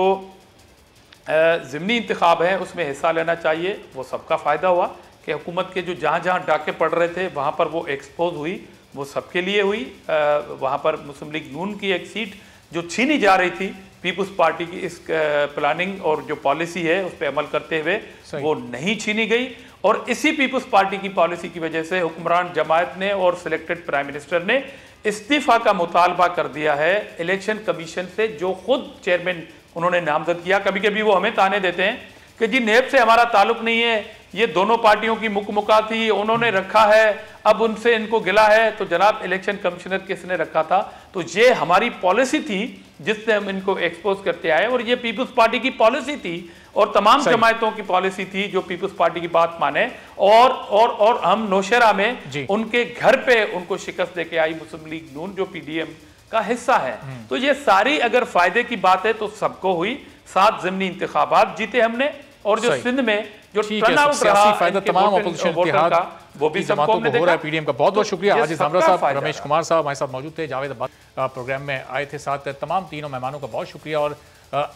ज़िमनी इंतखाब है उसमें हिस्सा लेना चाहिए। वो सबका फ़ायदा हुआ कि हुकूमत के जो जहाँ जहाँ डाके पड़ रहे थे वहाँ पर वो एक्सपोज हुई, वो सबके लिए हुई। वहाँ पर मुस्लिम लीग नून की एक सीट जो छीनी जा रही थी पीपल्स पार्टी की इस प्लानिंग और जो पॉलिसी है उस पर अमल करते हुए, वो नहीं छीनी गई। और इसी पीपल्स पार्टी की पॉलिसी की वजह से हुक्मरान जमायत ने और सिलेक्टेड प्राइम मिनिस्टर ने इस्तीफ़ा का मुतालबा कर दिया है इलेक्शन कमीशन से, जो खुद चेयरमैन उन्होंने नामजद किया। कभी कभी वो हमें ताने देते हैं कि जी नेब से हमारा ताल्लुक नहीं है, ये दोनों पार्टियों की मुकमुका थी, उन्होंने रखा है, अब उनसे इनको गिला है। तो जनाब इलेक्शन कमिश्नर किसने रखा था? तो ये हमारी पॉलिसी थी जिससे हम इनको एक्सपोज करते आए, और ये पीपल्स पार्टी की पॉलिसी थी और तमाम जमायतों की पॉलिसी थी जो पीपल्स पार्टी की बात माने। और हम नौशहरा में उनके घर पे उनको शिकस्त देके आई मुस्लिम लीग नून जो पीडीएम का हिस्सा है। तो ये सारी अगर फायदे की बात है तो सबको हुई। 7 ज़िमनी इंतखाबात जीते हमने, और जो सिंध में जो टर्नआउट रहा फायदा तमाम अपोजिशन इत्तेहाद वो भी सबको हो रहा है। पीडीएम का बहुत बहुत शुक्रिया। आज धामरा साहब, रमेश कुमार साहब हमारे साथ मौजूद थे, जावेद अब्बास प्रोग्राम में आए थे साथ। तमाम तीनों मेहमानों का बहुत शुक्रिया। और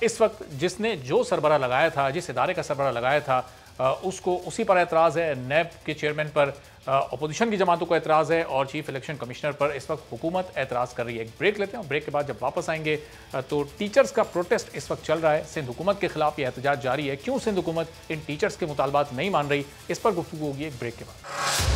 इस वक्त जिसने जो सरबरा लगाया था, जिस इदारे का सरबरा लगाया था, उसको उसी पर एतराज़ है। नैब के चेयरमैन पर अपोजिशन की जमातों को एतराज़ है और चीफ इलेक्शन कमिश्नर पर इस वक्त हुकूमत एतराज़ कर रही है। एक ब्रेक लेते हैं, ब्रेक के बाद जब वापस आएंगे तो टीचर्स का प्रोटेस्ट इस वक्त चल रहा है। सिंध हुकूमत के खिलाफ ये एहतजाज जारी है। क्यों सिंध हुकूमत इन टीचर्स के मुतालबात नहीं मान रही, इस पर गुफ्तगू होगी एक ब्रेक के बाद।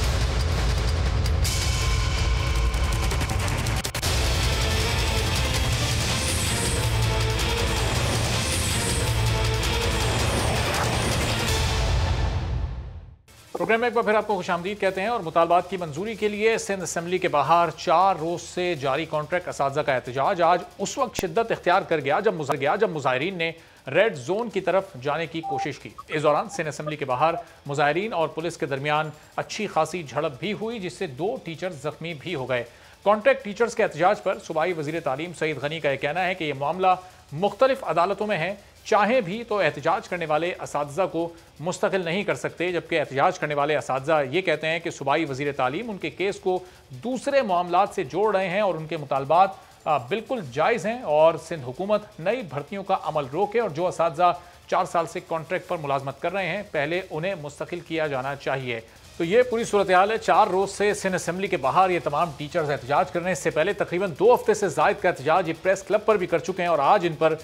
प्रोग्राम में एक बार फिर आपको खुशामदीद कहते हैं। और मुतालबात की मंजूरी के लिए सिंध असम्बली के बाहर 4 रोज से जारी कॉन्ट्रैक्ट असातिज़ा का एहतजाज आज उस वक्त शिद्दत इख्तियार कर गया जब मुजाहिरीन ने रेड जोन की तरफ जाने की कोशिश की। इस दौरान सिंध असम्बली के बाहर मुजाहिरीन और पुलिस के दरमियान अच्छी खासी झड़प भी हुई, जिससे 2 टीचर्स जख्मी भी हो गए। कॉन्ट्रैक्ट टीचर्स के एहतजाज पर सूबाई वज़ीर तालीम सईद गनी का यह कहना है कि यह मामला मुख्तलिफ अदालतों में है, चाहे भी तो एहतजाज करने वाले असातिज़ा को मुस्तकिल नहीं कर सकते। जबकि एहतजाज करने वाले असातिज़ा ये कहते हैं कि सूबाई वज़ीर तालीम उनके केस को दूसरे मामलात से जोड़ रहे हैं और उनके मुतालबात बिल्कुल जायज़ हैं और सिंध हुकूमत नई भर्तियों का अमल रोके और जो असातिज़ा 4 साल से कॉन्ट्रैक्ट पर मुलाजमत कर रहे हैं पहले उन्हें मुस्तकिल किया जाना चाहिए। तो ये पूरी सूरत हाल है। 4 रोज से सिंध असम्बली के बाहर ये तमाम टीचर्स एहतजाज कर रहे हैं। इससे पहले तकरीबन 2 हफ्ते से जायद का एहतजाज ये प्रेस क्लब पर भी कर चुके हैं और आज इन पर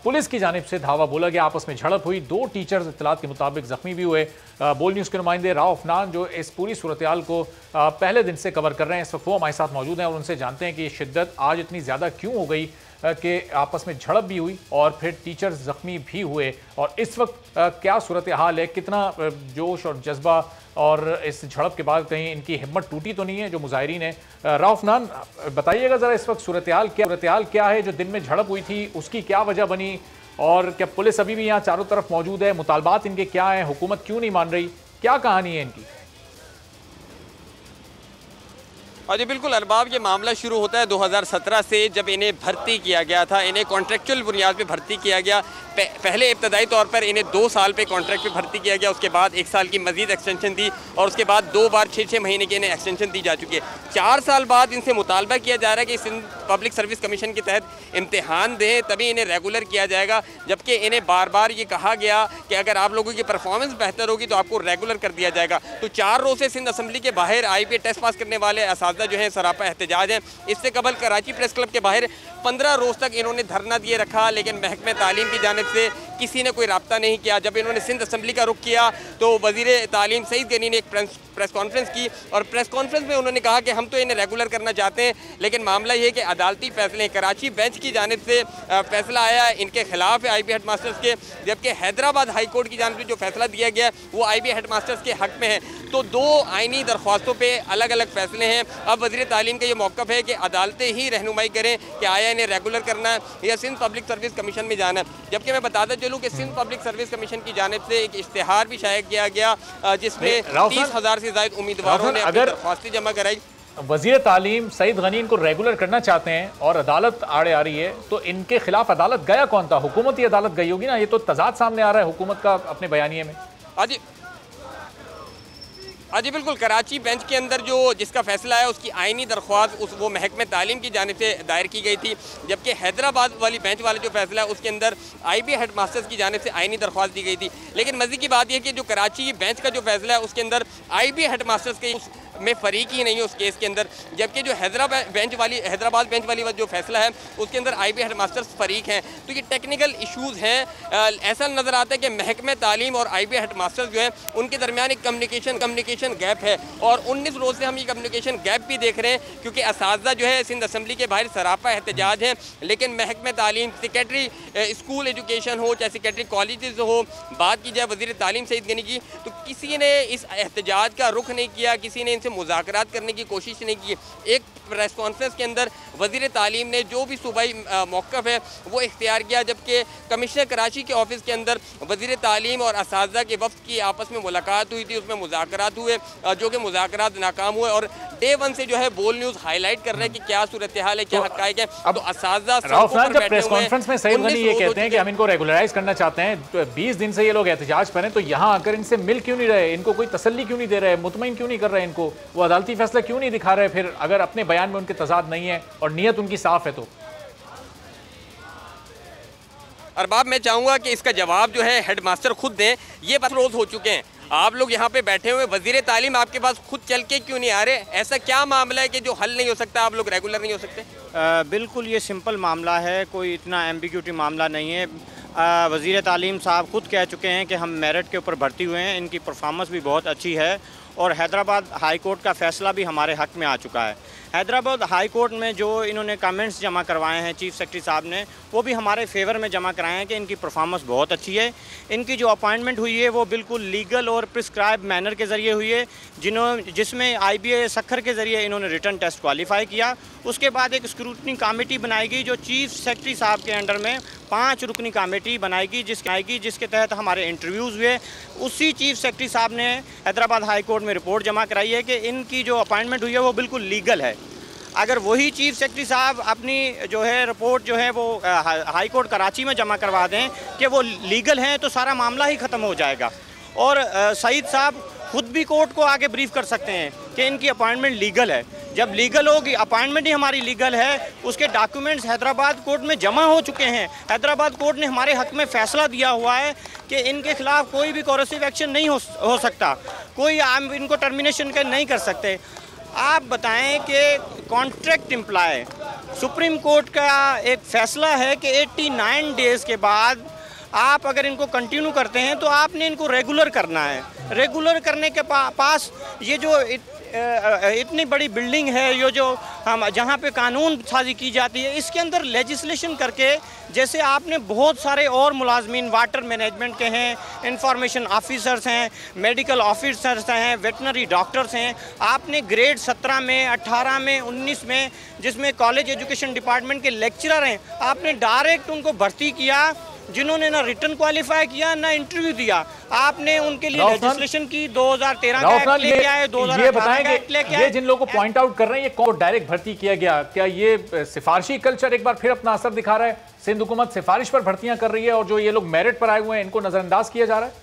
पुलिस की जानिब से धावा बोला गया। आपस में झड़प हुई, 2 टीचर्स इत्तलात के मुताबिक जख्मी भी हुए। बोल न्यूज़ के नुमाइंदे राव अफनान जो इस पूरी सूरत हाल को पहले दिन से कवर कर रहे हैं, इस वक्त वो हमारे साथ मौजूद हैं और उनसे जानते हैं कि ये शिद्दत आज इतनी ज़्यादा क्यों हो गई कि आपस में झड़प भी हुई और फिर टीचर्स जख्मी भी हुए, और इस वक्त क्या सूरत हाल है, कितना जोश और जज्बा, और इस झड़प के बाद कहीं इनकी हिम्मत टूटी तो नहीं है जो मुजाहिरीन है। राव अफनान बताइएगा ज़रा इस वक्त सूरत हाल क्या है, जो दिन में झड़प हुई थी उसकी क्या वजह बनी, और क्या पुलिस अभी भी यहाँ चारों तरफ मौजूद है, मुतालबात इनके क्या हैं, हुकूमत क्यों नहीं मान रही, क्या कहानी है इनकी? और जी बिल्कुल अरबाब, ये मामला शुरू होता है 2017 से, जब इन्हें भर्ती किया गया था। इन्हें कॉन्ट्रेक्चुअल बुनियाद पे भर्ती किया गया। पहले इब्तदाई तौर पर इन्हें 2 साल पे कॉन्ट्रैक्ट पे भर्ती किया गया, उसके बाद 1 साल की मजीद एक्सटेंशन दी और उसके बाद 2 बार 6-6 महीने की इन्हें एक्सटेंशन दी जा चुकी है। 4 साल बाद इनसे मुतालबा किया जा रहा है कि सिंध पब्लिक सर्विस कमीशन के तहत इम्तिहान दें, तभी इन्हें रेगुलर किया जाएगा। जबकि इन्हें बार बार ये कहा गया कि अगर आप लोगों की परफॉर्मेंस बेहतर होगी तो आपको रेगुलर कर दिया जाएगा। तो 4 रोज़ से सिंध असम्बली के बाहर IBA टेस्ट पास करने वाले असातिज़ा जो हैं सरापा एहतजाज हैं। इससे कबल कराची प्रेस क्लब के बाहर 15 रोज़ तक इन्होंने धरना दिए रखा, लेकिन महकमे तालीम की जानिब से किसी ने कोई रब्ता नहीं किया। जब इन्होंने सिंध असम्बली का रुख किया तो वज़ीर तालीम सईद गनी ने एक प्रेस कॉन्फ्रेंस की और प्रेस कॉन्फ्रेंस में उन्होंने कहा कि हम तो इन्हें रेगुलर करना चाहते हैं, लेकिन मामला ये है कि अदालती फैसले कराची बेंच की जानिब से फैसला आया इनके खिलाफ है IBA हेड मास्टर्स के, जबकि हैदराबाद हाई कोर्ट की जानिब से जो फैसला दिया गया वो IBA हेड मास्टर्स के हक़ में है। तो 2 आइनी दरख्वास्तों पर अलग अलग फैसले हैं। अब वज़ीर तालीम का ये मौक़िफ़ है कि अदालतें ही रहनुमाई करें कि आया इन्हें रेगुलर करना है या सिंध पब्लिक सर्विस कमीशन में जाना है। जबकि मैं बताता चलूँ कि सिंध पब्लिक सर्विस कमीशन की जानिब से एक इश्तिहार भी शाया किया गया जिसमें 30,000 से ज़ायद उम्मीदवारों ने अपनी दरख्वास्तें जमा कराई। वज़ीर तालीम सईद गनी इनको रेगुलर करना चाहते हैं और अदालत आड़े आ रही है, तो इनके खिलाफ अदालत गया कौन था? हुकूमत ही अदालत गई होगी ना? ये तो तजाद सामने आ रहा है हुकूमत का अपने बयानिए में। जी बिल्कुल, कराची बेंच के अंदर जो जिसका फैसला है उसकी आइनी दरख्वास्त वो महकमे तालीम की जानिब से दायर की गई थी, जबकि हैदराबाद वाली बेंच वाला जो फैसला है उसके अंदर IBA हेड मास्टर्स की जानिब से आइनी दरख्वास्त दी गई थी। लेकिन मज़े की बात यह कि जो कराची बेंच का जो फैसला है उसके अंदर IBA हेड मास्टर्स के में फ़रीक ही नहीं है उस केस के अंदर, जबकि जो हैदराबाद बेंच वाली जो फैसला है उसके अंदर IBA हेड मास्टर्स फ़रीक हैं। तो ये टेक्निकल इशूज़ हैं। ऐसा नज़र आता है कि महकमे तालीम और IBA हेड मास्टर्स जो है उनके दरमियान एक कम्युनिकेशन गैप है और 19 रोज़ से हम ये कम्युनिकेशन गैप भी देख रहे हैं, क्योंकि असातिज़ा जो है सिंध असम्बली के बाहर सरापा एहतजाज हैं, लेकिन महकमे तालीम, सेक्रेटरी स्कूल एजुकेशन हो चाहे सेक्रेटरी कॉलेज हो, बात की जाए वज़ीर तालीम सईद गनी की, तो किसी ने इस एहतजाज का रुख नहीं किया, किसी ने इनसे मुज़ाकरात करने की कोशिश नहीं की। एक प्रेस कॉन्फ्रेंस के अंदर वज़ीर तालीम ने जो भी सूबाई मौक़िफ़ है वो इख्तियार किया, जबकि कमिश्नर कराची के ऑफिस के अंदर वज़ीर तालीम और असातिज़ा के वफ़द की आपस में मुलाकात हुई थी, उसमें मुज़ाकरात हुए जो कि मुज़ाकरात नाकाम हुए और डे 1 से जो है बोल न्यूज़ हाईलाइट कर रहे हैं कि क्या सूरत हाल है, क्या हक़ाइक़ है। अब असातिज़ा जब प्रेस कॉन्फ्रेंस में सईद गनी ये कहते हैं कि हम इनको रेगुलराइज करना चाहते हैं, तो 20 दिन से ये लोग एहतजाज पर हैं, तो यहाँ आकर इनसे मिल क्यों नहीं रहे, इनको कोई तसल्ली क्यों नहीं दे रहे, मुतमईन क्यों नहीं कर रहे इनको, वो अदालती फैसला क्यों नहीं दिखा रहे? फिर अगर अपने बयान में उनके तजाद नहीं है और नीयत उनकी साफ है तो अरबाब, मैं चाहूँगा कि इसका जवाब जो है हेड मास्टर खुद दें। ये बस रोज़ हो चुके हैं, आप लोग यहाँ पे बैठे हुए, वज़ीर तालीम आपके पास खुद चल के क्यों नहीं आ रहे? ऐसा क्या मामला है कि जो हल नहीं हो सकता, आप लोग रेगुलर नहीं हो सकते? बिल्कुल ये सिंपल मामला है, कोई इतना एम्बिग्यूटी मामला नहीं है। वज़ीर तालीम साहब खुद कह चुके हैं कि हम मेरिट के ऊपर भर्ती हुए हैं, इनकी परफॉर्मेंस भी बहुत अच्छी है और हैदराबाद हाई कोर्ट का फ़ैसला भी हमारे हक़ में आ चुका है। हैदराबाद हाई कोर्ट में जो इन्होंने कमेंट्स जमा करवाए हैं चीफ़ सेक्रेटरी साहब ने, वो भी हमारे फेवर में जमा कराए हैं कि इनकी परफॉर्मेंस बहुत अच्छी है। इनकी जो अपॉइंटमेंट हुई है वो बिल्कुल लीगल और प्रिस्क्राइब मैनर के ज़रिए हुई है, जिसमें IBA सखर के ज़रिए इन्होंने रिटन टेस्ट क्वालिफाई किया। उसके बाद एक स्क्रूटनी कमेटी बनाएगी जो चीफ़ सेक्रेटरी साहब के अंडर में 5 रुकनी कमेटी बनाएगी जिसके तहत हमारे इंटरव्यूज़ हुए। उसी चीफ़ सेक्रेटरी साहब ने हैदराबाद हाई कोर्ट में रिपोर्ट जमा कराई है कि इनकी जो अपॉइंटमेंट हुई है वो बिल्कुल लीगल है। अगर वही चीफ़ सेक्रेटरी साहब अपनी जो है रिपोर्ट जो है वो हाई कोर्ट कराची में जमा करवा दें कि वो लीगल हैं, तो सारा मामला ही ख़त्म हो जाएगा। और सईद साहब खुद भी कोर्ट को आगे ब्रीफ कर सकते हैं कि इनकी अपॉइंटमेंट लीगल है। जब लीगल होगी, अपॉइंटमेंट ही हमारी लीगल है, उसके डॉक्यूमेंट्स हैदराबाद कोर्ट में जमा हो चुके हैं। हैदराबाद कोर्ट ने हमारे हक़ में फ़ैसला दिया हुआ है कि इनके ख़िलाफ़ कोई भी कोरेसिव एक्शन नहीं हो सकता, कोई आम इनको टर्मिनेशन नहीं कर सकते। आप बताएं कि कॉन्ट्रैक्ट एम्प्लॉय, सुप्रीम कोर्ट का एक फ़ैसला है कि 89 डेज़ के बाद आप अगर इनको कंटिन्यू करते हैं तो आपने इनको रेगुलर करना है। रेगुलर करने के पास ये जो इतनी बड़ी बिल्डिंग है, ये जो हम जहाँ पे कानून साजी की जाती है, इसके अंदर लेजिस्लेशन करके, जैसे आपने बहुत सारे और मुलाजमीन वाटर मैनेजमेंट के हैं, इंफॉर्मेशन ऑफिसर्स हैं, मेडिकल ऑफिसर्स हैं, वेटनरी डॉक्टर्स हैं, आपने ग्रेड 17 में, 18 में, 19 में, जिसमें कॉलेज एजुकेशन डिपार्टमेंट के लेक्चरर हैं, आपने डायरेक्ट उनको भर्ती किया जिन्होंने ना रिटर्न क्वालिफाई किया ना इंटरव्यू दिया। आपने उनके लिए लेजिस्लेशन की 2013 का एक्ट लेके आए, 2018 का एक्ट लेके आए। ये जिन लोगों को पॉइंट आउट कर रहे हैं ये कौन डायरेक्ट भर्ती किया गया, क्या ये सिफारिशी कल्चर एक बार फिर अपना असर दिखा रहा है? सिंध हुकूमत सिफारिश पर भर्तियां कर रही है और जो ये लोग मेरिट पर आए हुए हैं इनको नजरअंदाज किया जा रहा है।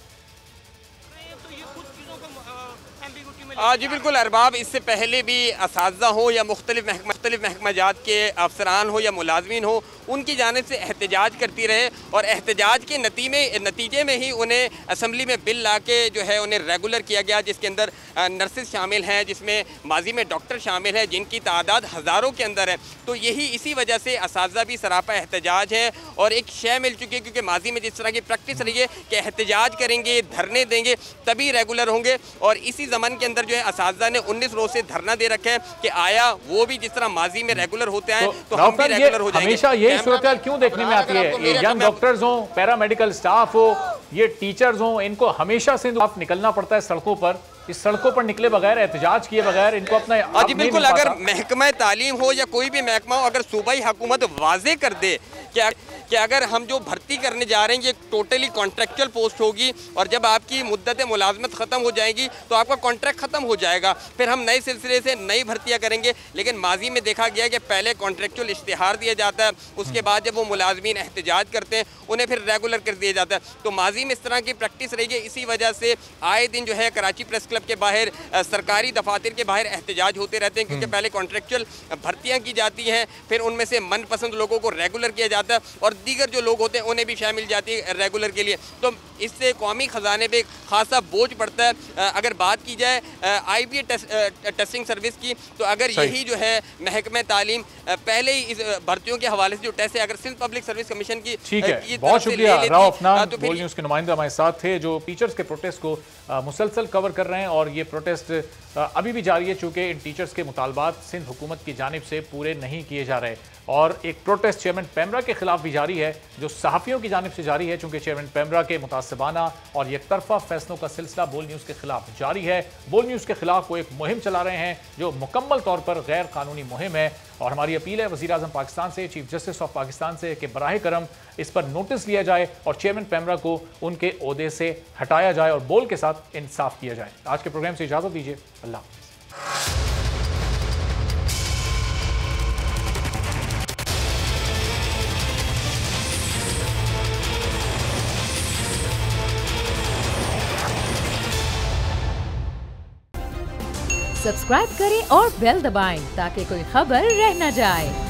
जी बिल्कुल अरबाब, इससे पहले भी असातिज़ा हो या मुख्तलिफ महकमाजात के अफसरान हो या मुलाजमीन हो, उनकी जानिब से एहतजाज करती रहे और एहतजाज के नतीजे में ही उन्हें असम्बली में बिल ला के जो है उन्हें रेगुलर किया गया, जिसके अंदर नर्सेज शामिल हैं, जिसमें माजी में डॉक्टर शामिल हैं, जिनकी तादाद हज़ारों के अंदर है। तो यही इसी वजह से असातिज़ा भी सरापा एहतजाज है और एक शय मिल चुकी है, क्योंकि माजी में जिस तरह की प्रैक्टिस रही है कि एहतजाज करेंगे, धरने देंगे तभी रेगुलर होंगे, और इसी ज़मान के अंदर जो है असातिज़ा ने 19 रोज से धरना दे रखा है कि आया वो भी जिस तरह माजी में रेगुलर होते हैं तो हम भी रेगुलर हो जाएंगे। हमेशा ये सूरत क्यों देखने में आती है? ये यंग डॉक्टर्स हो, पैरामेडिकल स्टाफ हो, ये टीचर्स हो, इनको हमेशा से निकलना पड़ता है सड़कों पर। इस सड़कों पर निकले बगैर, एहतजाज किए बगैर इनको अपना जी बिल्कुल, अगर महकमा तालीम हो या कोई भी महकमा हो, अगर सूबाई हुकूमत वाजे कर दे कि अगर हम जो भर्ती करने जा रहे हैं ये टोटली कॉन्ट्रैक्चुअल पोस्ट होगी और जब आपकी मुद्दत मुलाजमत ख़त्म हो जाएगी तो आपका कॉन्ट्रैक्ट ख़त्म हो जाएगा, फिर हम नए सिलसिले से नई भर्तियाँ करेंगे। लेकिन माजी में देखा गया कि पहले कॉन्ट्रैक्चुअल इश्तिहार दिया जाता है, उसके बाद जब वो मुलाजमीन एहतजाज करते हैं उन्हें फिर रेगुलर कर दिया जाता है। तो माजी में इस तरह की प्रैक्टिस रही है, इसी वजह से आए दिन जो है कराची प्रेस क्लब के बाहर, सरकारी दफातर के बाहर एहतजाज होते रहते हैं, क्योंकि पहले कॉन्ट्रैक्चुअल भर्तियाँ की जाती हैं, फिर उनमें से मनपसंद लोगों को रेगुलर किया जाता है और दीगर जो लोग होते हैं उन्हें भी शामिल मिल जाती है रेगुलर के लिए। तो इससे कौमी ख़जाने पे खासा बोझ पड़ता है। अगर बात की जाए IBA टेस्टिंग सर्विस की, तो अगर यही जो है महकमा तालीम पहले ही इस भर्तियों के हवाले से जो टेस्ट है, अगर सिंध पब्लिक सर्विस कमीशन की ठीक है, बहुत शुक्रिया राव अफनान, बोल न्यूज़ के नुमाइंदे हमारे साथ थे जो टीचर्स के प्रोटेस्ट को मुसलसल कवर कर रहे हैं। और ये प्रोटेस्ट अभी भी जारी है, चूँकि इन टीचर्स के मुतालबात सिंध हुकूमत की जानिब से पूरे नहीं किए जा रहे। और एक प्रोटेस्ट चेयरमैन पैमरा के खिलाफ भी जारी है, जो सहाफ़ियों की जानिब से जारी है, चूँकि चेयरमैन पैमरा के मुतासबाना और एक तरफा फैसलों का सिलसिला बोल न्यूज़ के खिलाफ जारी है। बोल न्यूज़ के खिलाफ वो एक मुहिम चला रहे हैं जो मुकम्मल तौर पर गैर कानूनी मुहिम है। और हमारी अपील है वज़ीर आज़म पाकिस्तान से, चीफ जस्टिस ऑफ पाकिस्तान से, कि बराह करम इस पर नोटिस लिया जाए और चेयरमैन पैमरा को उनके ओहदे से हटाया जाए और बोल के साथ इंसाफ किया जाए। आज के प्रोग्राम से इजाज़त दीजिए, अल्लाह हाफ़िज़। सब्सक्राइब करें और बेल दबाएं ताकि कोई खबर रह न जाए।